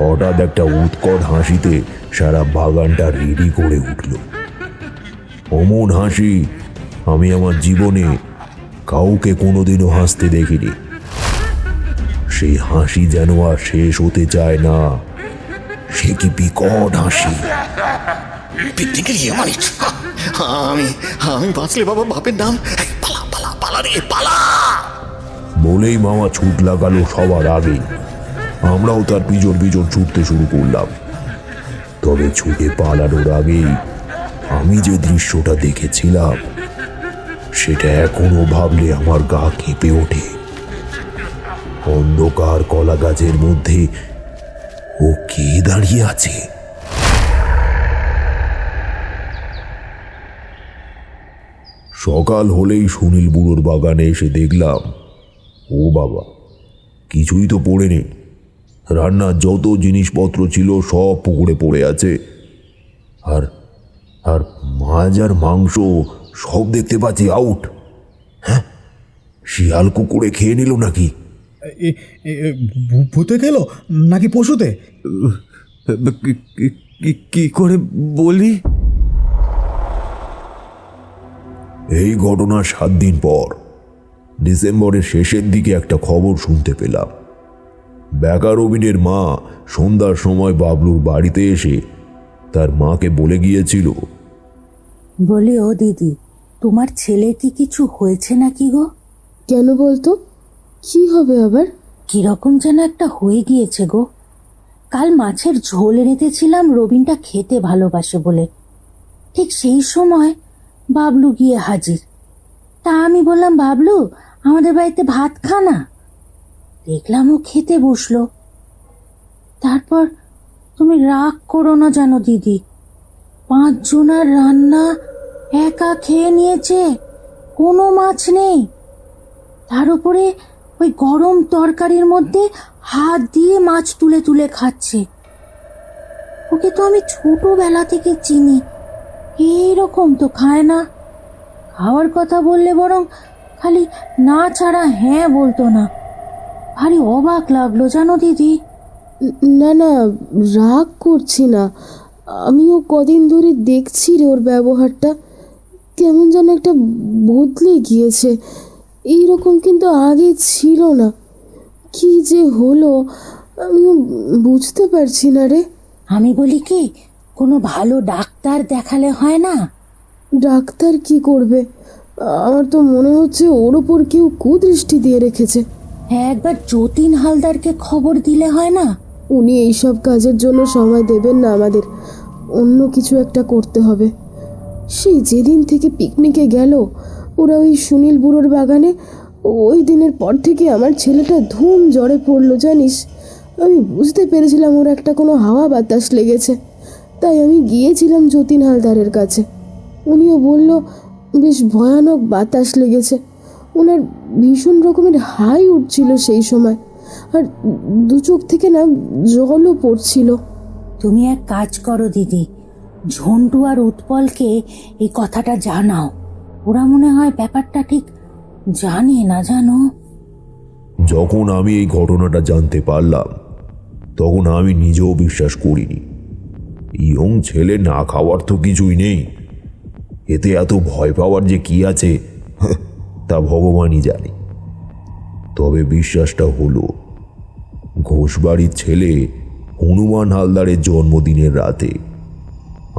হঠাৎ একটা উৎকট হাসিতে সারা বাগানটা রেডি করে উঠল। অমন হাসি আমি আমার জীবনে কাউকে কোনোদিনও হাসতে দেখিনি। সেই হাসি যেন আর শেষ হতে চায় না। সে কি বিকট হাসি! আমি আমি বাঁচলে বাবা বাপের নাম। পালা পালা পালা রে পালা! বলেই মামা ছুট লাগালো সবার আগে। আমরাও তার পিছন পিছন ছুটতে শুরু করলাম। তবে ছুটে পালানোর আগেই আমি যে দৃশ্যটা দেখেছিলাম সেটা এখনো ভাবলে আমার গা কেঁপে ওঠে। অন্ধকার কলা গাছের মধ্যে ও কে দাঁড়িয়ে আছে? সকাল হলেই সুনীল বুড়োর বাগানে এসে দেখলাম, ও বাবা, কিছুই তো পড়েনি। রান্নার যত জিনিসপত্র ছিল সব পুকুরে পড়ে আছে। আর আর মা মাছ আর মাংস সব দেখতে পাচ্ছি আউট। হ্যাঁ, শিয়াল কুকুরে খেয়ে নিল নাকি? ভূতে খেলো নাকি পশুতে? কি করে বলি? এই ঘটনার 7 দিন পর ডিসেম্বরের শেষের দিকে একটা খবর শুনতে পেলাম। বেকা রবিনের মা সন্ধ্যার সময় বাবলুর বাড়িতে এসে তার মাকে বলে গিয়েছিল, বলি ও দিদি, তোমার ছেলে কি কিছু হয়েছে নাকি গো? কেন বলতো, কি হবে আবার? কিরকম যেন একটা হয়ে গিয়েছে গো। কাল মাছের ঝোল রেঁধেছিলাম, রবিনটা খেতে ভালোবাসে বলে। ঠিক সেই সময় বাবলু গিয়ে হাজির। তা আমি বললাম, বাবলু আমাদের বাড়িতে ভাত খা না। দেখলাম ও খেতে বসলো। তারপর তুমি রাগ করো না জানো দিদি, 5 জনের রান্না একা খেয়ে নিয়েছে, কোনো মাছ নেই। তার উপরে ওই গরম তরকারির মধ্যে হাত দিয়ে মাছ তুলে তুলে খাচ্ছে। ওকে তো আমি ছোটবেলা থেকে চিনি, এইরকম তো খায় না। খাওয়ার কথা বললে বরং খালি না ছাড়া হ্যাঁ বলতো না। ভারী অবাক লাগলো জানো দিদি। না না, রাগ করছি না, আমিও কদিন ধরে দেখছি রে ওর ব্যবহারটা কেমন যেন একটা বদলে গিয়েছে। এইরকম কিন্তু আগে ছিল না। কি যে হলো আমিও বুঝতে পারছি না রে। আমি বলি কি, কোনো ভালো ডাক্তার দেখালে হয় না? ডাক্তার কি করবে? আমার তো মনে হচ্ছে ওর ওপর কেউ কুদৃষ্টি দিয়ে রেখেছে। একবার যতীন হালদারকে খবর দিলে হয় না? উনি এইসব কাজের জন্য সময় দেবেন না আমাদের, অন্য কিছু একটা করতে হবে। সেই যেদিন থেকে পিকনিকে গেল ওরা ওই সুনীল বুড়োর বাগানে, ওই দিনের পর থেকে আমার ছেলেটা ধুম জ্বরে পড়লো জানিস। আমি বুঝতে পেরেছিলাম ওর একটা কোনো হাওয়া বাতাস লেগেছে, তাই আমি গিয়েছিলাম যতীন হালদারের কাছে। উনিও বলল বেশ ভয়ানক বাতাস লেগেছে। ওনার ভীষণ রকমের হাই উঠছিল সেই সময়, আর 2 চোখ থেকে না জলও পড়ছিল। তুমি এক কাজ করো দিদি, ঝন্টু আর উৎপলকে এই কথাটা জানাও। ওরা মনে হয় ব্যাপারটা ঠিক জানে না জানো। যখন আমি এই ঘটনাটা জানতে পারলাম তখন আমি নিজেও বিশ্বাস করিনি। ইয়ং ছেলে না খাওয়ার তো কিছুই নেই, এতে এত ভয় পাওয়ার যে কি আছে তা ভগবানই জানে। তবে বিশ্বাসটা হলো, ঘোষবাড়ির ছেলে হনুমান হালদারের জন্মদিনের রাতে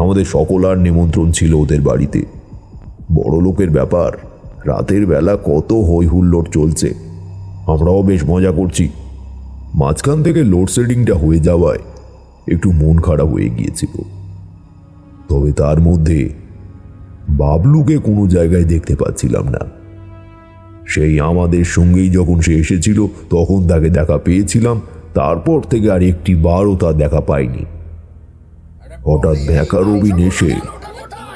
আমাদের সকলার নিমন্ত্রণ ছিল ওদের বাড়িতে। বড় লোকের ব্যাপার, রাতের বেলা কত হই হুল্লোড় চলছে, আমরাও বেশ মজা করছি। মাঝখান থেকে লোডশেডিংটা হয়ে যাওয়ায় একটু মন খারাপ হয়ে গিয়েছিল। তবে তার মধ্যে বাবলুকে কোনো জায়গায় দেখতে পাচ্ছিলাম না। সেই আমাদের সঙ্গেই যখন সে এসেছিল তখন তাকে দেখা পেয়েছিলাম, তারপর থেকে আর একটি বারও তার দেখা পাইনি। হঠাৎ বেকা রবিন এসে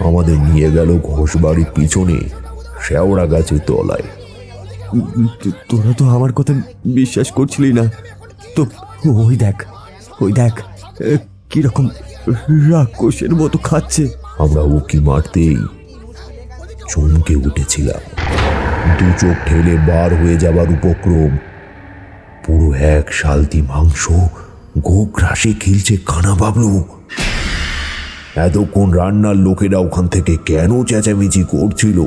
আমাদের নিয়ে গেল ঘোষবাড়ির পিছনে শেওড়া গাছের তলায়। তোরা তো আমার কথা বিশ্বাস করছিলি না তো, ওই দেখ কিরকম রাক্ষসের মতো খাচ্ছে। আমরা উকি মারতেই চমকে উঠেছিলাম। 2 চোখ ঠেলে বার হয়ে যাবার উপক্রম। পুরো 1 শালতি মাংস গোগ্রাসে খেলছে কানা বাবলু। এতক্ষণ রান্নার লোকেরা ওখান থেকে কেন চেঁচামেচি করছিল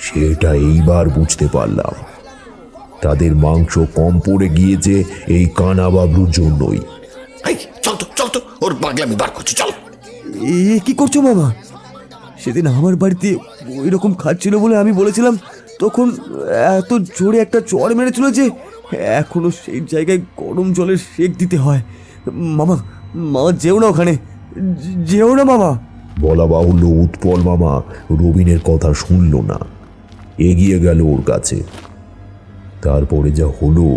সেটা এইবার বুঝতে পারলাম। তাদের মাংস কম পড়ে গিয়েছে এই কানা বাবলুর জন্যই। চল তো ওর পাগলামি বার করছি, চল। এ কি করছো মামা? সেদিন আমার বাড়িতে ওই রকম খাচ্ছিল বলে আমি বলেছিলাম, তখন এত জোরে একটা চড় মেরেছিল যে এখনো সেই জায়গায় গরম জলের সেক দিতে হয়। মামা যেও না ওখানে, যেও না মামা। বলা বাহুল্য, উৎপল মামা রবিনের কথা শুনল না, এগিয়ে গেল ওর কাছে। তারপরে যা হলো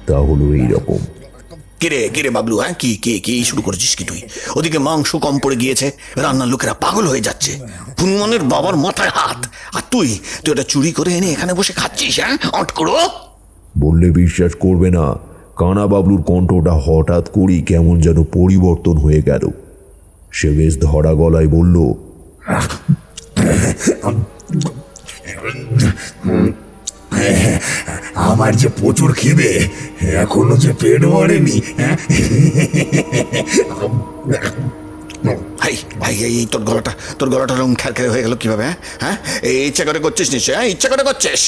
তা হলো এইরকম। কিরে বাবলু, হ্যাঁ কি শুরু করেছিস কি তুই? ওদিকে মাংস কম পড়ে গিয়েছে, রান্নার লোকেরা পাগল হয়ে যাচ্ছে, হনুমানের বাবার মাথায় হাত, আর তুই ওটা চুরি করে এনে এখানে বসে খাচ্ছিস, হ্যাঁ? অট করো। বললে বিশ্বাস করবে না, কানা বাবলুর কণ্ঠটা হঠাৎ করেই কেমন যেন পরিবর্তন হয়ে গেল। সে বেশ ধরা গলায় বলল, আমার যে প্রচুর খিদে, এখনো যে পেট ভরেনি। এই তোর গলাটা রং খ্যারখ্যারে হয়ে গেল কিভাবে? হ্যাঁ, এই ইচ্ছা করে করছিস নিশ্চয়? হ্যাঁ, ইচ্ছা করে করছিস?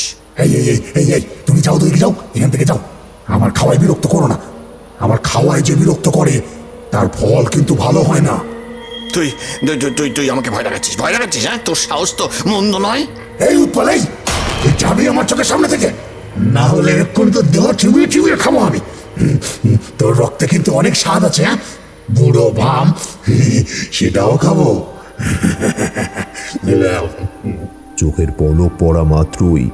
এই তুমি যাও, তুমি যাও, এখান থেকে যাও। আমার খাওয়ায় বিরক্ত করো না। আমার খাওয়ায় যে বিরক্ত করে তার ফল কিন্তু ভালো হয় না। তুই তুই তুই আমাকে ভয় দেখাচ্ছিস? হ্যাঁ, তোর সাহস তো মন্দ নয়। এই উৎপল, এই তুই যাবি আমার চোখের সামনে থেকে, না হলে এক্ষুনি তোর দেহ চিবিয়ে চিবিয়ে খাবো আমি। তোর রক্তে কিন্তু অনেক স্বাদ আছে, হ্যাঁ, বুড়ো ভাম, সেটাও খাবো। চোখের পলক পড়া মাত্রই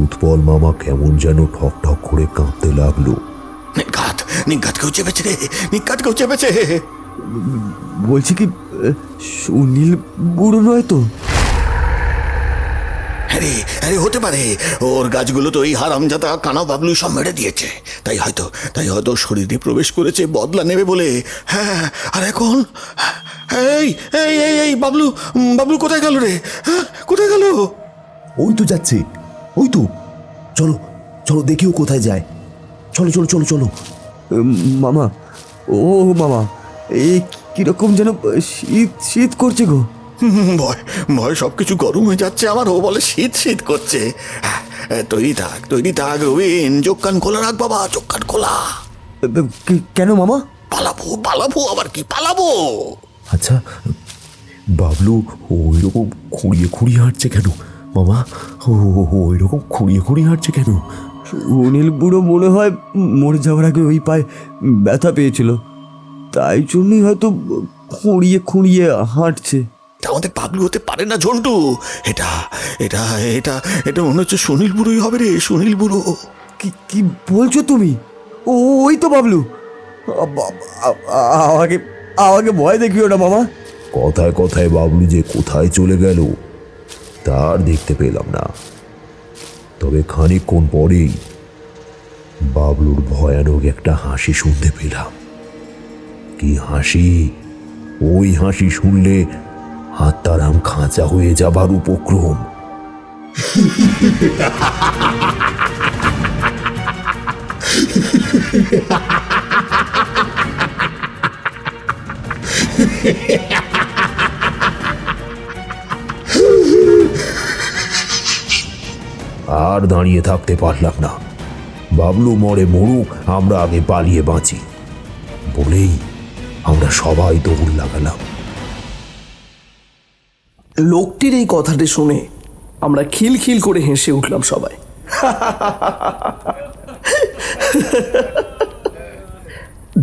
উৎপল মামা কেমন যেন ঠক ঠক করে কাঁপতে লাগলো। নিঘাত কেউ চেপেছে রে, নিঘাত কেউ চেপেছে। বলছি কি, সুনীল বুড়ো নয় তো? আরে হতে পারে, ওর গাছগুলো তো এই হারামজাদা কানা বাবলু সব মেরে দিয়েছে। তাই হয়তো শরীরে প্রবেশ করেছে বদলা নেবে বলে। হ্যাঁ, আর এখন এই বাবলু কোথায় গেল রে? হ্যাঁ, কোথায় গেল? ওই তো যাচ্ছে, ওই তো। চলো চলো দেখিও কোথায় যায়। চলো চলো চলো চলো। মামা, ও মামা, এই কিরকম যেন শীত শীত করছে গো। ভয় সবকিছু গরম হয়ে যাচ্ছে আমার। ও বলে শীত করছে। তৈরি থাক রবিন, চোখ কান খোলা রাখ বাবা, চোখ কান খোলা। কেন মামা? পালাবো আবার কি পালাবো? আচ্ছা, বাবলু ওই রকম খুঁড়িয়ে খুঁড়িয়ে হাঁটছে কেন মামা? ওই রকম খুঁড়িয়ে খুঁড়িয়ে হাঁটছে কেন? সুনীল বুড়ো মনে হয় মরে যাওয়ার আগে ওই পায়ে ব্যথা পেয়েছিল, তাই জন্যই হয়তো খুঁড়িয়ে খুঁড়িয়ে হাঁটছে। আমাদের বাবলু হতে পারে না ঝন্টু। এটা এটা এটা এটা মনে হচ্ছে সুনীল বুড়োই হবে রে, সুনীল বুড়ো। কি বলছো তুমি? ওই তো বাবলু। আমাকে ভয় দেখিও না মামা। কথায় কথায় বাবলু যে কোথায় চলে গেল তার দেখতে পেলাম না। তবে খানিকক্ষণ পরেই বাবলুর ভয়ানক একটা হাসি শুনতে পেলাম। কি হাসি! ওই হাসি শুনলে আত্মারাম খাঁচা হয়ে যাবার উপক্রম। আর দাঁড়িয়ে থাকতে পারলাম না। বাবলু মরে মরুক, আমরা আগে পালিয়ে বাঁচি বলেই আমরা সবাই দৌড় লাগালাম। লোকটির এই কথাটি শুনে আমরা খিলখিল করে হেসে উঠলাম সবাই।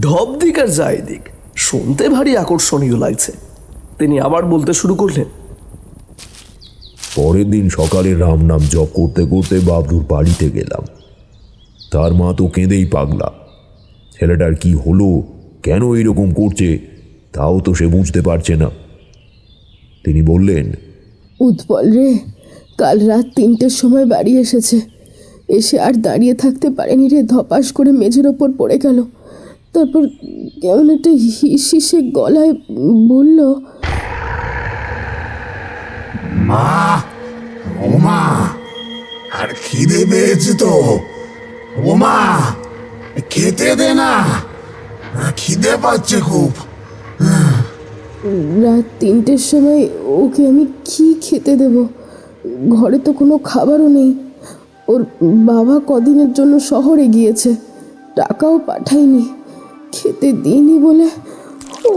ঢপ দিক আর যাই দিক, শুনতে ভারী আকর্ষণীয় লাগছে। তিনি আবার বলতে শুরু করলেন। পরের দিন সকালে রাম নাম জপ করতে করতে বাবলুর বাড়িতে গেলাম। তার মা তো কেঁদেই পাগলা। ছেলেটার কি হলো, কেন এইরকম করছে তাও তো সে বুঝতে পারছে না। তিনি বললেন, উৎপল রে, কাল রাত 3টের সময় বাড়ি এসেছে। এসে আর দাঁড়িয়ে থাকতে পারেনি রে, ধপাস করে মেঝের ওপর পড়ে গেল। তারপর কেমন একটা হিসে গলায় বলল, মা, ও মা, আর খিদে পেয়েছে তো। ও মা, খেতে দে না, খিদে পাচ্ছে খুব। রাত 3টের সময় ওকে আমি কি খেতে দেব? ঘরে তো কোনো খাবারও নেই। ওর বাবা কদিনের জন্য শহরে গিয়েছে, টাকাও পাঠায়নি। খেতে দিইনি বলে ও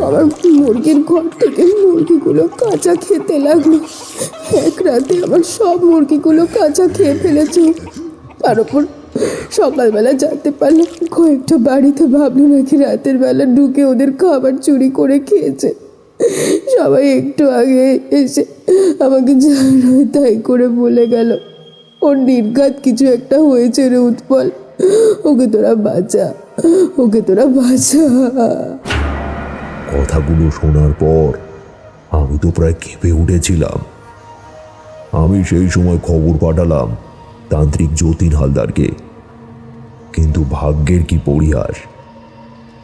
আমার মুরগির ঘর থেকে মুরগিগুলো কাঁচা খেতে লাগলো। এক রাতে আমার সব মুরগিগুলো কাঁচা খেয়ে ফেলেছে। তার উপর সকালবেলা জানতে পারলাম কয়েকটা বাড়িতে ভাবলো নাকি রাতের বেলা ঢুকে ওদের খাবার চুরি করে খেয়েছে। সবাই একটু আগে এসে আমাকে যা নয় তাই করে বলে গেল। ওর নির্ঘাত কিছু একটা হয়েছে রে উৎপল, ওকে তোরা বাঁচা, ওকে তোরা বাঁচা। কথাগুলো শোনার পর আমি তো প্রায় কেঁপে উঠেছিলাম। আমি সেই সময় খবর পাঠালাম তান্ত্রিক যতীন হালদারকে, কিন্তু ভাগ্যের কি পরিহাস,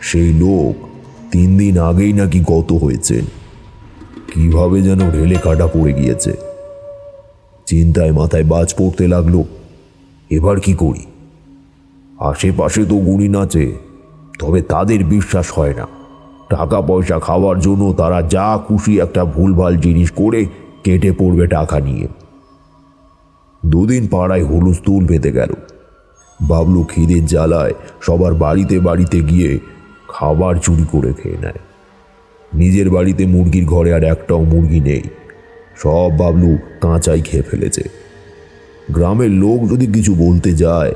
সেই লোক 3 দিন আগেই নাকি গত হয়েছেন। কিভাবে যেন রেলে কাটা পড়ে গিয়েছে। চিন্তায় মাথায় বাজ পড়তে লাগলো, এবার কি করি? আশেপাশে তো গুণী নাচে, তবে তাদের বিশ্বাস হয় না। টাকা পয়সা খাওয়ার জন্য তারা যা খুশি একটা ভুলভাল জিনিস করে কেটে পড়বে টাকা নিয়ে। দুদিন পাড়ায় হুলস্থুল পেতে গেল। বাবলু খিদের জ্বালায় সবার বাড়িতে বাড়িতে গিয়ে খাবার চুরি করে খেয়ে নেয়। নিজের বাড়িতে মুরগির ঘরে আর একটাও মুরগি নেই, সব বাবলু কাঁচাই খেয়ে ফেলেছে। গ্রামের লোক যদি কিছু বলতে যায়,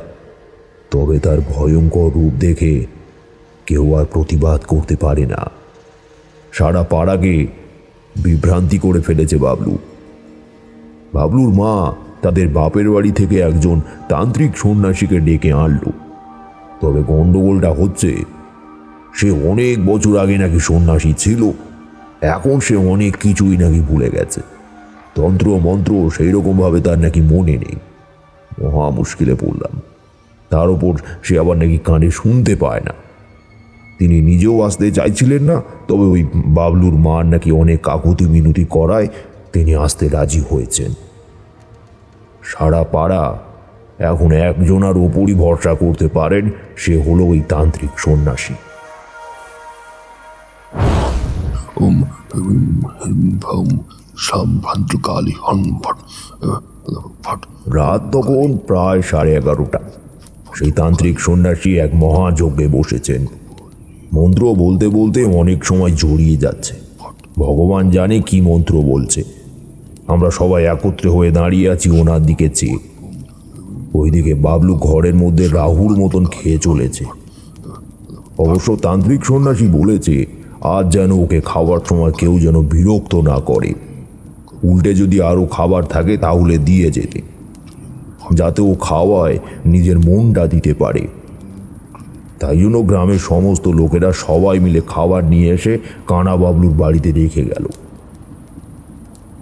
তবে তার ভয়ঙ্কর রূপ দেখে কেউ আর প্রতিবাদ করতে পারে না। সারা পাড়াকে বিভ্রান্তি করে ফেলেছে বাবলু। বাবলুর মা তাদের বাপের বাড়ি থেকে একজন তান্ত্রিক সন্ন্যাসীকে ডেকে আনলো। তবে গন্ডগোলটা হচ্ছে, সে অনেক বছর আগে নাকি সন্ন্যাসী ছিল, এখন সে অনেক কিছুই নাকি ভুলে গেছে। তন্ত্র মন্ত্র সেই রকমভাবে তার নাকি মনে নেই। মহা মুশকিলে পড়লাম। তার ওপর সে আবার নাকি কানে শুনতে পায় না। তিনি নিজেও আসতে চাইছিলেন না, তবে ওই বাবলুর মার নাকি অনেক কাকুতি মিনতি করায় তিনি আসতে রাজি হয়েছেন। সারা পাড়া এখন একজনার ওপরই ভরসা করতে পারেন, সে হলো ওই তান্ত্রিক সন্ন্যাসী। রাত তখন প্রায় 11:30। সেই তান্ত্রিক সন্ন্যাসী এক মহাযজ্ঞে বসেছেন। মন্ত্র বলতে বলতে অনেক সময় জড়িয়ে যাচ্ছে। ভগবান জানে কি মন্ত্র বলছে। আমরা সবাই একত্রে হয়ে দাঁড়িয়ে আছি ওনার দিকে চেয়ে। ওইদিকে বাবলু ঘরের মধ্যে রাহুর মতন খেয়ে চলেছে। অবশ্য তান্ত্রিক সন্ন্যাসী বলেছে, আজ যেন ওকে খাওয়ার সময় কেউ যেন বিরক্ত না করে। উল্টে যদি আরও খাবার থাকে তাহলে দিয়ে যেতে, যাতে ও খাওয়ায় নিজের মনটা দিতে পারে। তাই জন্য গ্রামের সমস্ত লোকেরা সবাই মিলে খাবার নিয়ে এসে কানা বাবলুর বাড়িতে রেখে গেল।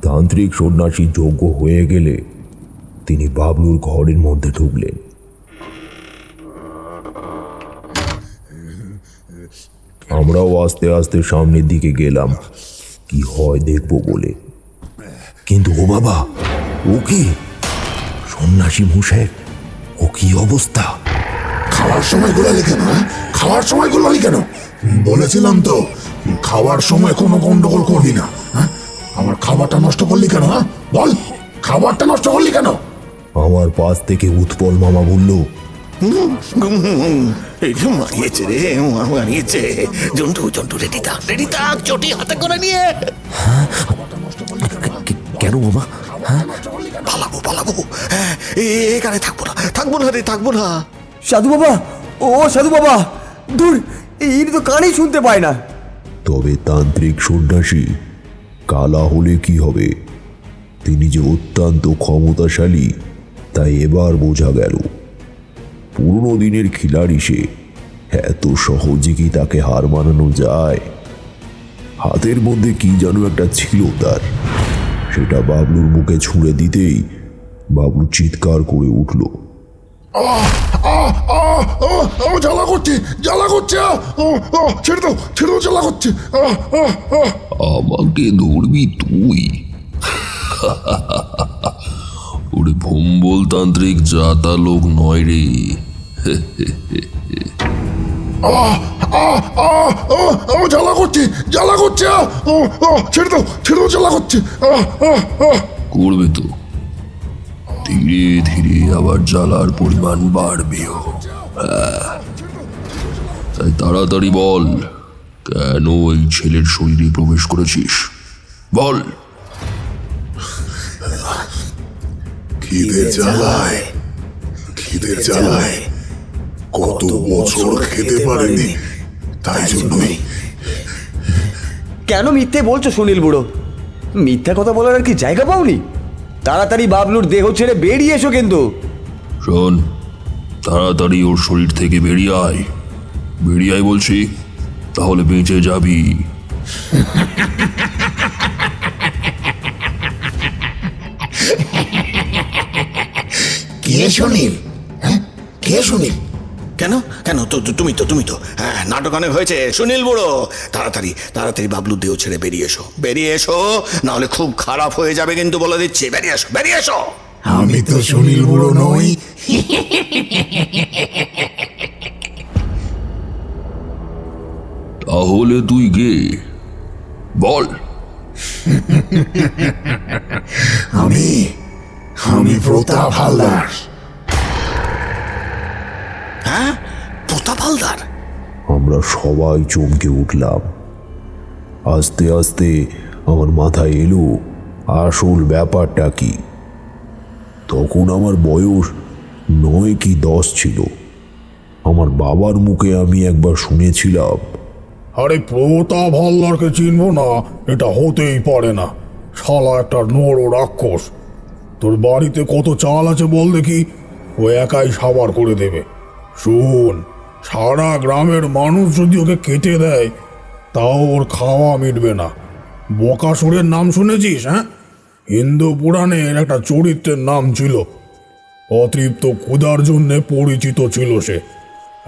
তান্ত্রিক সন্ন্যাসী যজ্ঞ হয়ে গেলে তিনি বাবলুর ঘরের মধ্যে ঢুকলেন। আমরাও আস্তে আস্তে সামনের দিকে গেলাম, কি হয় দেখব বলে। কিন্তু ও বাবা, ও কি সন্ন্যাসী মশাইয়ের, ও কি অবস্থা? খাওয়ার সময় গোলালি কেন? খাওয়ার সময় গোলালি কেন? বলেছিলাম তো খাওয়ার সময় কোনো গন্ডগোল করবি না। আমার খাবারটা নষ্ট করলি কেন? বল, খাবারটা নষ্ট করলি কেন? আমার পাশ থেকে উৎপল মামা বলল, মারিয়েছে রে, মারিয়েছে। জন্টু জন্টু রেডি থাক, রেডি থাক, চটি হাতে করে নিয়ে। কেন মামা? পালাবো পালাবো, এখানে থাকবো না, থাকবো না রে, থাকবো না। সাধু বাবা, ও সাধু বাবা, দূর, এই তো কানেই শুনতে পায় না। তবে তান্ত্রিক সন্ন্যাসী কালা হলে কি হবে? তিনি যে অত্যন্ত ক্ষমতাশালী, তাই এবার বোঝা গেল। পুরনো দিনের খিলাড়ি সে, এত সহজে কি তাকে হার মানানো যায়? হাতের মধ্যে কি যেন একটা ছিল তার, সেটা বাবলুর মুখে ছুঁড়ে দিতেই বাবলু চিৎকার করে উঠল। জ্বালা করছে, জ্বালা করছে, ছেড়ে দাও, ছেড়ে দাও, জ্বালা করছে। আমাকে ধরবি তুই? ওরে ভম্বল তান্ত্রিক জাতা লোক নয় রে। জ্বালা করছে, জ্বালা করছে, ছেড়ে দাও, ছেড়ে দাও, জ্বালা করছে। করবে তো, ধীরে ধীরে আবার জ্বালার পরিমাণ বাড়বেও। তাই তাড়াতাড়ি বল, কেন এই ছেলের শরীরে প্রবেশ করেছিস? বল। খিদের জ্বালায়, খিদের জ্বালায় কত বছর খেতে পারেনি, তাই জন্যই। কেন মিথ্যে বলছো সুনীল বুড়ো? মিথ্যা কথা বলার আর কি জায়গা পাওনি? তাড়াতাড়ি বাবলুর দেহ ছেড়ে বেরিয়ে এসো কিন্তু। শোন, তাড়াতাড়ি ওর শরীর থেকে বেরিয়ে আয়, বেরিয়ে আয় বলছি, তাহলে বেঁচে যাবি। কে সুনীল? কে সুনীল? কেন কেন তুমি তো হ্যাঁ, নাটক অনেক হয়েছে। সুনীল বুড়ো, তাড়াতাড়ি তাড়াতাড়ি বাবলুর দেহ ছেড়ে বেরিয়ে এসো, নাহলে খুব খারাপ হয়ে যাবে কিন্তু, বলে দিচ্ছি। বেরিয়ে এসো। আমি তো সুনীল বুড়ো নই। তাহলে তুই গে বল। আমি প্রতাপ হালদার। হ্যাঁ, প্রতাপ হালদার? আমরা সবাই চমকে উঠলাম। আস্তে আস্তে আমার মাথায় এলো আসল ব্যাপারটা কি। তখন আমার বয়স 9 কি 10 ছিল। আমার বাবার মুখে আমি একবার শুনেছিলাম, আরে প্রতাপ হালদারকে চিনবো না? এটা হতেই পারে না, শালা একটা নড় রাক্ষস। তোর বাড়িতে কত চাল আছে বল দেখি, ও একাই সাবার করে দেবে। শোন, সারা গ্রামের মানুষ যদি ওকে কেটে দেয় তাও ওর খাওয়া মিটবে না। বকাসুরের নাম শুনেছিস? হ্যাঁ, হিন্দু পুরাণের একটা চরিত্রের নাম ছিল। অতৃপ্ত ক্ষুধার জন্য পরিচিত ছিল সে।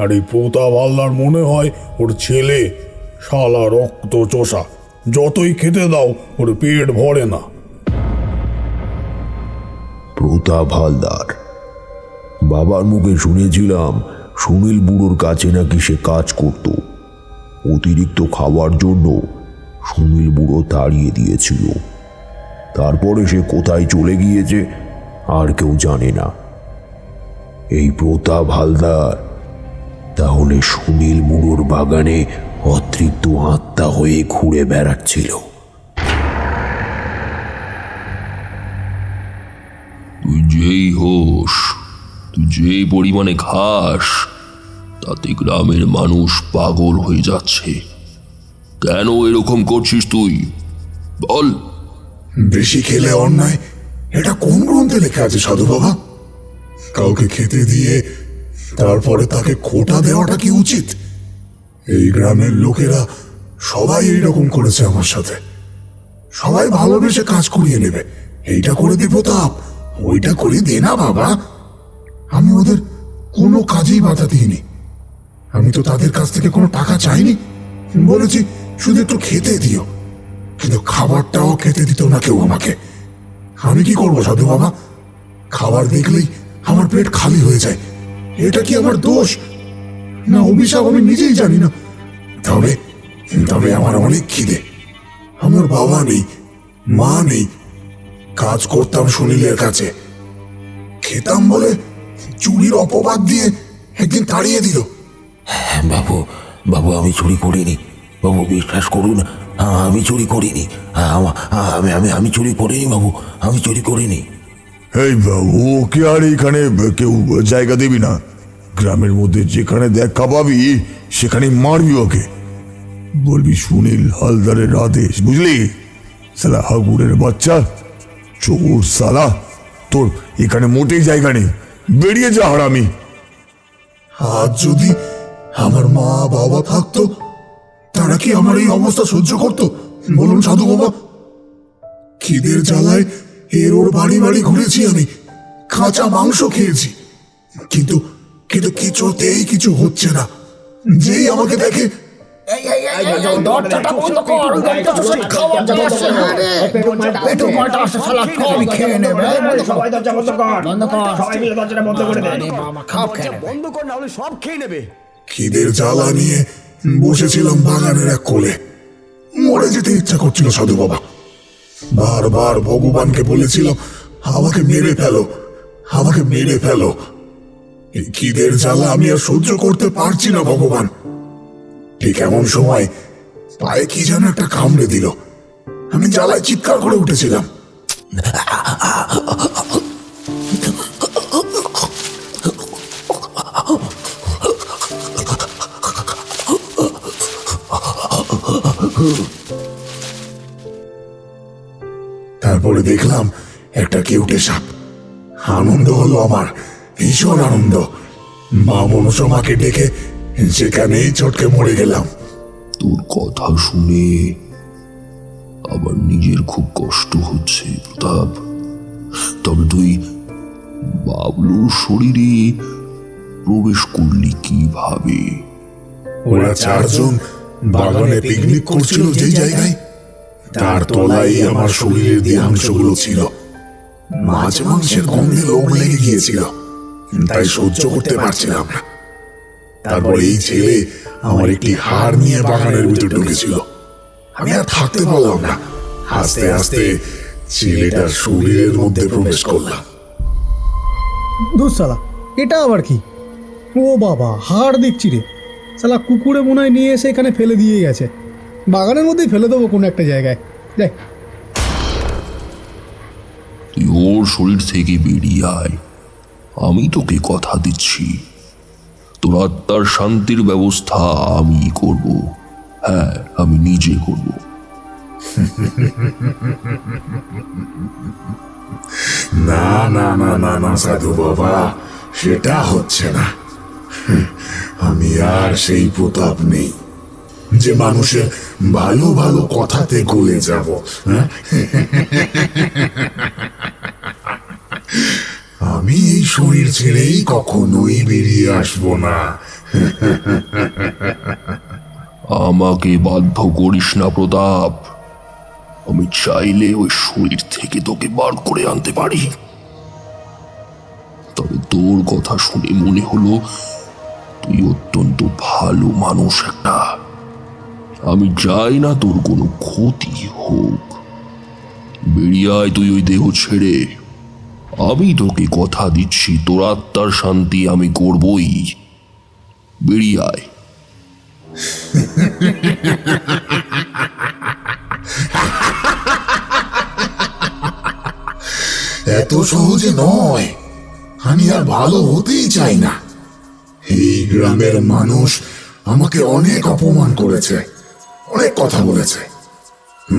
আর এই প্রতাপ হালদার মনে হয় ওর ছেলে। শালা রক্ত চোষা, যতই খেতে দাও ওর পেট ভরে না। প্রতাপ হালদার? বাবার মুখে শুনেছিলাম সুনীল বুড়োর কাছে নাকি সে কাজ করত। অতিরিক্ত খাওয়ার জন্য সুনীল বুড়ো তাড়িয়ে দিয়েছিল। তারপরে সে কোথায় চলে গিয়েছে আর কেউ জানে না। এই প্রতাপ হালদার তাহলে সুনীল বুড়োর বাগানে অতৃপ্ত আত্মা হয়ে ঘুরে বেড়াচ্ছিল। তুই যেই হোস, তুই যেই পরিমাণে খাস, তাতে গ্রামের মানুষ পাগল হয়ে যাচ্ছে। কেন এরকম করছিস তুই বল? বেশি খেলে অন্যায়, এটা কোন গ্রন্থে লেখা আছে সাধু বাবা? কাউকে খেতে দিয়ে তারপরে তাকে খোটা দেওয়াটা কি উচিত? এই গ্রামের লোকেরা সবাই এইরকম করেছে আমার সাথে। সবাই ভালোবেসে কাজ করিয়ে নেবে, এইটা করে দে প্রতাপ, ওইটা করে দে না বাবা। আমি ওদের কোনো কাজেই বাধা দিইনি। আমি তো তাদের কাছ থেকে কোনো টাকা চাইনি, বলেছি শুধু একটু খেতে দিও। কিন্তু খাবারটাও খেতে দিত না কেউ আমাকে। আমি কি করবো সাধু বাবা? খাবার দেখলেই আমার পেট খালি হয়ে যায়। এটা কি আমার দোষ না অভিশাপ আমি নিজেই জানি না। তবে তবে আমার অনেক খিদে। আমার বাবা নেই, মা নেই। কাজ করতাম সুনীলের কাছে, খেতাম বলে চুরির অপবাদ দিয়ে একদিন তাড়িয়ে দিল। বাবু, বাবু আমি চুরি করিনি। বাবু বিশ্বাস করুন, আমি চুরি করিনি। আমি চুরি করিনি বাবু, আমি চুরি করিনি। এই ওকে আর এখানে কেউ জায়গা দিবি না। গ্রামের মধ্যে যেখানে দেখা পাবি সেখানে মারবি ওকে। বলবি সুনীল হালদারের আদেশ, বুঝলি? সালা হাগুরের বাচ্চা, চোর সালা, তোর এখানে মোটেই জায়গা নেই, বেরিয়ে যা হারামি। আজ যদি আমার মা বাবা থাকতো, তারা কি আমার এই অবস্থা সহ্য করতো বলুন সাধু বাবা? খিদের জ্বালায় এর ওর বাড়ি বাড়ি ঘুরেছি আমি, কাঁচা মাংস খেয়েছি, কিন্তু কিন্তু কিছুতেই কিছু হচ্ছে না। যেই আমাকে দেখে খিদের জ্বালা নিয়ে বসেছিলাম বাগানের এক কোলে। মরে যেতে ইচ্ছা করছিল সাধু বাবা। বারবার ভগবানকে বলেছিলাম আমাকে মেরে ফেলো, আমাকে মেরে ফেলো। এই খিদের জ্বালা আমি আর সহ্য করতে পারছি না ভগবান। ঠিক এমন সময় পায়ে কি যেন একটা কামড়ে দিল। আমি জ্বালায় চিৎকার করে উঠেছিলাম। তারপরে দেখলাম একটা কেউটে সাপ। আনন্দ হলো আমার, ভীষণ আনন্দ। মা মনসামাকে ডেকে সেখানেই চটকে মরে গেলাম। তোর কথা শুনে আমার নিজের খুব কষ্ট হচ্ছে প্রতাপ। তবে তুই বাবলুর শরীরে প্রবেশ করলি কিভাবে? ওরা চারজন বাগানে পিকনিক করছিল যে জায়গায়, তার তলায় আমার শরীরের দেহাংশগুলো ছিল। মাছ মাংসের গন্ধে লোভ লেগে গিয়েছিল, তাই সহ্য করতে পারছিলাম না। তারপর এই ছেলে আমার একটি হাড় নিয়ে বাগানের ভিতর ঢুকেছিল। আমি আর থাকতে পারলাম না, আস্তে আস্তে ছেলেটার শরীরের মধ্যে প্রবেশ করলাম। ধুর শালা, এটা আবার কি? ও বাবা, হাড় দেখছি রে। শালা কুকুরে মনে হয় নিয়ে এসে এখানে ফেলে দিয়ে গেছে। বাগানের মধ্যেই ফেলে দেবো কোনো একটা জায়গায়। যাই। তুই ওর শরীর থেকে বেরিয়ে আয়, আমি তোকে কথা দিচ্ছি। তোর আত্মার শান্তির ব্যবস্থা আমি করব। হ্যাঁ, আমি নিজে করব। না না না না না সাধু বাবা, সেটা হচ্ছে না। আমি আর সেই প্রতাপ নেই যে মানুষের ভালো ভালো কথাতে গলে যাব। আমি এই শরীর ছেড়েই কখনোই বেরিয়ে আসব না। আমাকে বাধ্য করিস না প্রতাপ, আমি চাইলে ওই শরীর থেকে তোকে বার করে আনতে পারি। তবে তোর কথা শুনে মনে হলো তুই অত্যন্ত ভালো মানুষ একটা। আমি চাই না তোর কোনো ক্ষতি হোক। বেরিয়ে আয় তুই ওই দেহ ছেড়ে। আমি তোকে কথা দিচ্ছি, তোর আত্মার শান্তি আমি করবই। বেরিয়ে আয়। এত সহজে নয়, আমি আর ভালো হতেই চাই না। এই গ্রামের মানুষ আমাকে অনেক অপমান করেছে, অনেক কথা বলেছে।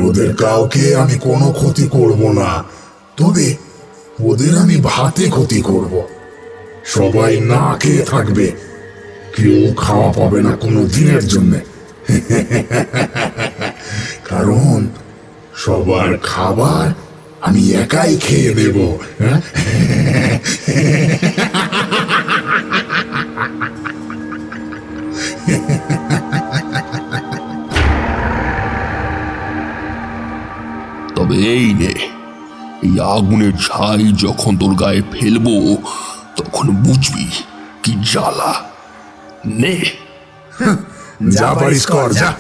ওদের কাউকে আমি কোনো ক্ষতি করব না, তবে ওদের আমি ভাতে ক্ষতি করব। সবাই না খেয়ে থাকবে, কেউ খাওয়া পাবে না কোনো দিনের জন্য। কারণ সবার খাবার আমি একাই খেয়ে নেব। তবে এই নে, এই আগুনের ছাই যখন তোর গায়ে ফেলবো তখন বুঝবি কি জ্বালা। নে, যা পারিস কর, যা।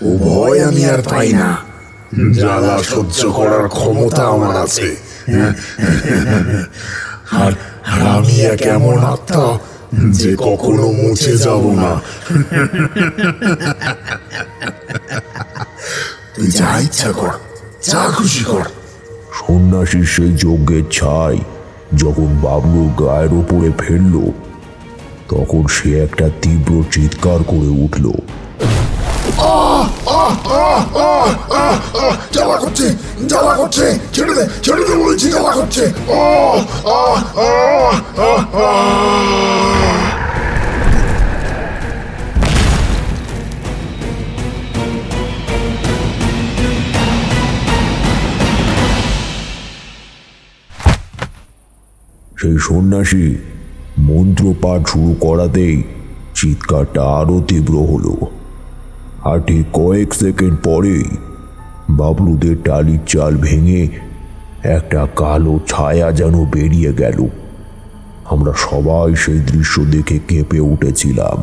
ও ভয় আমি আর পাই না, জ্বালা সহ্য করার ক্ষমতা আমার আছে। আর আমি এক এমন আত্মা যে কখনো মুছে যাব না। তুই যা ইচ্ছা কর, যা খুশি কর। সন্ন্যাসীর সেই যজ্ঞের ছাই যখন বাবলুর গায়ের ওপরে ফেলল, তখন সে একটা তীব্র চিৎকার করে উঠল। জ্বালা করছে, জ্বালা করছে, ছেড়ে দে, ছেড়ে দে বলছি, জ্বালা করছে। সেই সন্ন্যাসী মন্ত্র পাঠ শুরু করাতেই চিৎকারটা আরো তীব্র হলো। আর ঠিক কয়েক সেকেন্ড পরেই বাবলুদের টালির চাল ভেঙে একটা কালো ছায়া যেন বেরিয়ে গেল। আমরা সবাই সেই দৃশ্য দেখে কেঁপে উঠেছিলাম।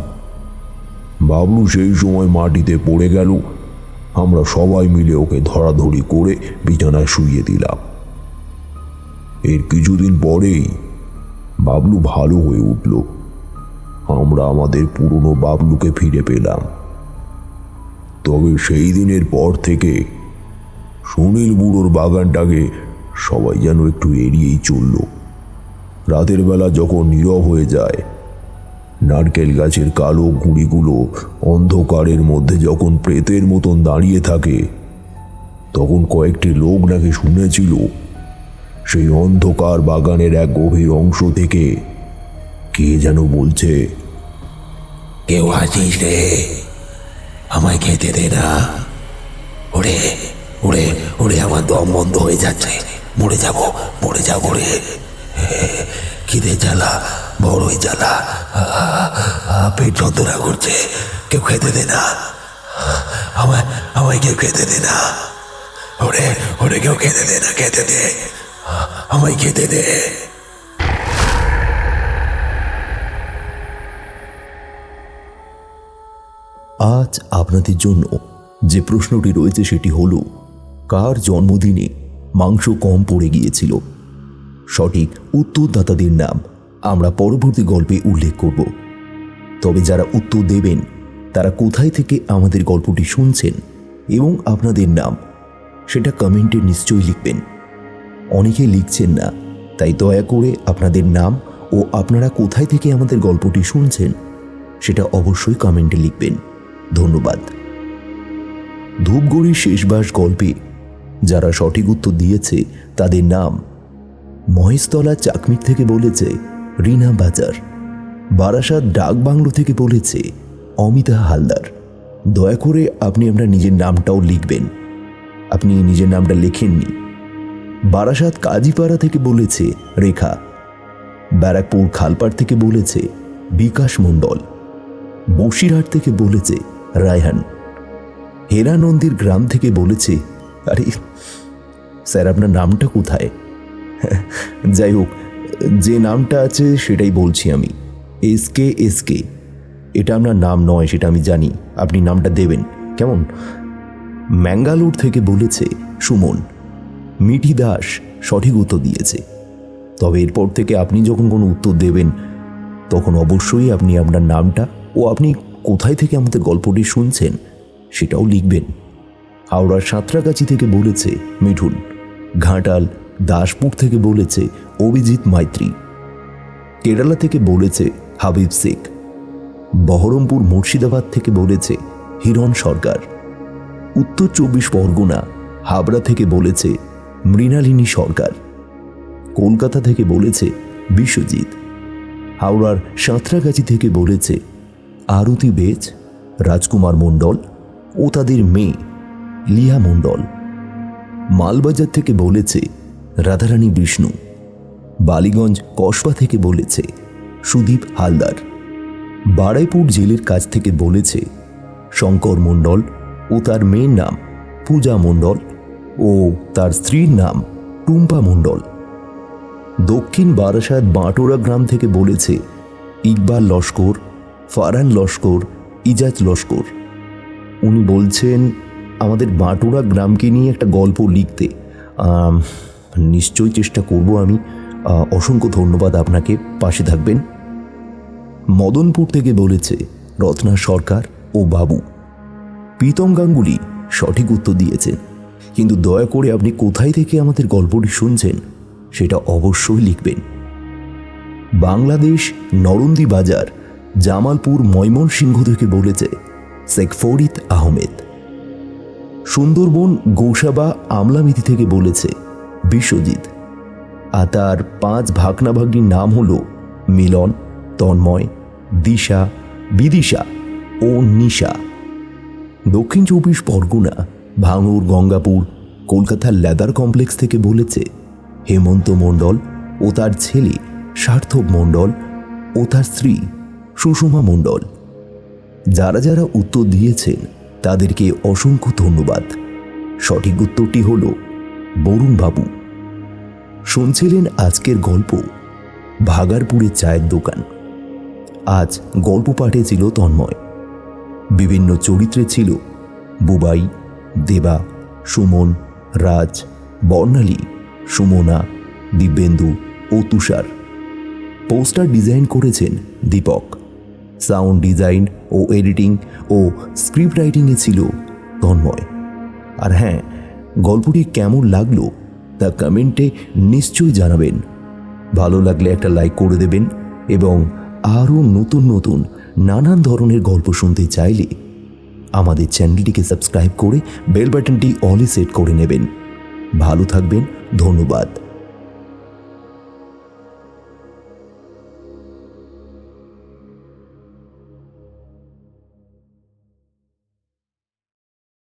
বাবলু সেই সময় মাটিতে পড়ে গেল। আমরা সবাই মিলে ওকে ধরাধরি করে বিছানায় শুইয়ে দিলাম। এর কিছুদিন পরেই বাবলু ভালো হয়ে উঠল। আমরা আমাদের পুরনো বাবলুকে ফিরে পেলাম। তবে সেই দিনের পর থেকে সুনীল বুড়োর বাগানটাকে সবাই যেন একটু এড়িয়েই চলল। রাতের বেলা যখন নীরব হয়ে যায়, নারকেল গাছের কালো গুঁড়িগুলো অন্ধকারের মধ্যে যখন প্রেতের মতন দাঁড়িয়ে থাকে, তখন কয়েকটি লোক নাকি শুনেছিল সেই অন্ধকার বাগানের এক গভীর অংশ থেকে কে যেন বলছে, কেউ আছিস রে, আমায় খেতে দে না। ওরে ওরে ওরে, আমার দম বন্ধ হয়ে যাচ্ছে, মরে যাব রে। খিদে জ্বালা, বড়ই জ্বালা, পেট যন্ত্রণা করছে, কেউ খেতে দে না, আমায় কেউ খেতে দে না, ওরে কেউ খেতে দে না, খেতে দে, আমায় খেতে দে। আজ আপনাদের জন্য যে প্রশ্নটি রয়েছে সেটি হলো, কার জন্মদিনে মাংস কম পড়ে গিয়েছিল? সঠিক উত্তরদাতাদের নাম আমরা পরবর্তী গল্পে উল্লেখ করব। তবে যারা উত্তর দেবেন তারা কোথায় থেকে আমাদের গল্পটি শুনছেন এবং আপনাদের নাম সেটা কমেন্টে নিশ্চয়ই লিখবেন। অনেকে লিখছেন না, তাই দয়া করে আপনাদের নাম ও আপনারা কোথায় থেকে আমাদের গল্পটি শুনছেন সেটা অবশ্যই কমেন্টে লিখবেন। ধন্যবাদ। ধূপগুড়ির শেষবাস গল্পে যারা সঠিক উত্তর দিয়েছে তাদের নাম: মহেশতলা চাকমির থেকে বলেছে রিনা বাজার, বারাসাত ডাক বাংলো থেকে বলেছে অমিতা হালদার। দয়া করে আপনি আপনার নিজের নামটাও লিখবেন, আপনি নিজের নামটা লেখেননি। বারাসাত কাজীপাড়া থেকে বলেছে রেখা, ব্যারাকপুর খালপাড় থেকে বলেছে বিকাশ মণ্ডল, বসিরহাট থেকে বলেছে রায়হান, হেরানন্দির গ্রাম থেকে বলেছে, আরে স্যার আপনার নামটা কোথায়? যাই হোক, যে নামটা আছে সেটাই বলছি আমি, এসকে। এটা আপনার নাম নয়, সেটা আমি জানি, আপনি নামটা দেবেন কেমন? ম্যাঙ্গালোর থেকে বলেছে সুমন, মিঠি দাস সঠিক উত্তর দিয়েছে। তবে এরপর থেকে আপনি যখন কোনো উত্তর দেবেন তখন অবশ্যই আপনি আপনার নামটা ও আপনি কোথায় থেকে আমাদের গল্পটি শুনছেন সেটাও লিখবেন। হাওড়ার সাঁতরাগাছি থেকে বলেছে মিঠুন, ঘাটাল দাসপুর থেকে বলেছে অভিজিৎ মাইত্রী, কেরালা থেকে বলেছে হাবিব শেখ, বহরমপুর মুর্শিদাবাদ থেকে বলেছে হিরণ সরকার, উত্তর 24 পরগনা হাবড়া থেকে বলেছে মৃণালিনী সরকার, কলকাতা থেকে বলেছে বিশ্বজিৎ, হাওড়ার সাঁতরাগাছি থেকে বলেছে আরতি বেজ, রাজকুমার মণ্ডল ও তাদের মেয়ে লিয়া মণ্ডল, মালবাজার থেকে বলেছে রাধারানী বিষ্ণু, বালিগঞ্জ কসবা থেকে বলেছে সুদীপ হালদার, বারাইপুর জেলের কাছ থেকে বলেছে শঙ্কর মণ্ডল ও তার মেয়ের নাম পূজা মণ্ডল ও তার স্ত্রীর নাম টুম্পা মণ্ডল, দক্ষিণ বারাসাত বাঁটোরা গ্রাম থেকে বলেছে ইকবাল লস্কর, ফারহান লস্কর, ইজাজ লস্কর। উনি বলছেন আমাদের বাঁটোরা গ্রামকে নিয়ে একটা গল্প লিখতে। নিশ্চয়ই চেষ্টা করব আমি। অসংখ্য ধন্যবাদ আপনাকে, পাশে থাকবেন। মদনপুর থেকে বলেছে রত্না সরকার ও বাবু। প্রীতম গাঙ্গুলি সঠিক উত্তর দিয়েছেন, কিন্তু দয়া করে আপনি কোথায় থেকে আমাদের গল্পটি শুনছেন সেটা অবশ্যই লিখবেন। বাংলাদেশ নরন্দি বাজার জামালপুর ময়মনসিংহ থেকে বলেছে শেখ ফরিদ আহমেদ। সুন্দরবন গোসাবা আমলামিতি থেকে বলেছে বিশ্বজিৎ, আর তার 5 ভাগ্নাভাগ্নির নাম হল মিলন, তন্ময়, দিশা, বিদিশা ও নিশা। দক্ষিণ 24 পরগনা ভাঙড় গঙ্গাপুর কলকাতার লেদার কমপ্লেক্স থেকে বলেছে হেমন্ত মণ্ডল ও তার ছেলে সার্থক মণ্ডল ও তার স্ত্রী সুষমা মণ্ডল। যারা যারা উত্তর দিয়েছেন তাদেরকে অসংখ্য ধন্যবাদ। সঠিক উত্তরটি হল বরুণ বাবু। শুনছিলেন আজকের গল্প ভাগারপুরের চায়ের দোকান। আজ গল্প পাঠে ছিল তন্ময়, বিভিন্ন চরিত্রে ছিল বুবাই, দেবা, সুমন, রাজ, বর্ণালী, সুমনা, দিব্যেন্দু ও তুষার। পোস্টার ডিজাইন করেছেন দীপক। সাউন্ড ডিজাইন ও এডিটিং ও স্ক্রিপ্ট রাইটিংয়ে ছিল তন্ময়। আর হ্যাঁ, গল্পটি কেমন লাগলো তা কমেন্টে নিশ্চয়ই জানাবেন। ভালো লাগলে একটা লাইক করে দেবেন এবং আরও নতুন নতুন নানান ধরনের গল্প শুনতে চাইলে আমাদের চ্যানেলটিকে সাবস্ক্রাইব করে বেল বাটনটি অলে সেট করে নেবেন। ভালো থাকবেন, ধন্যবাদ।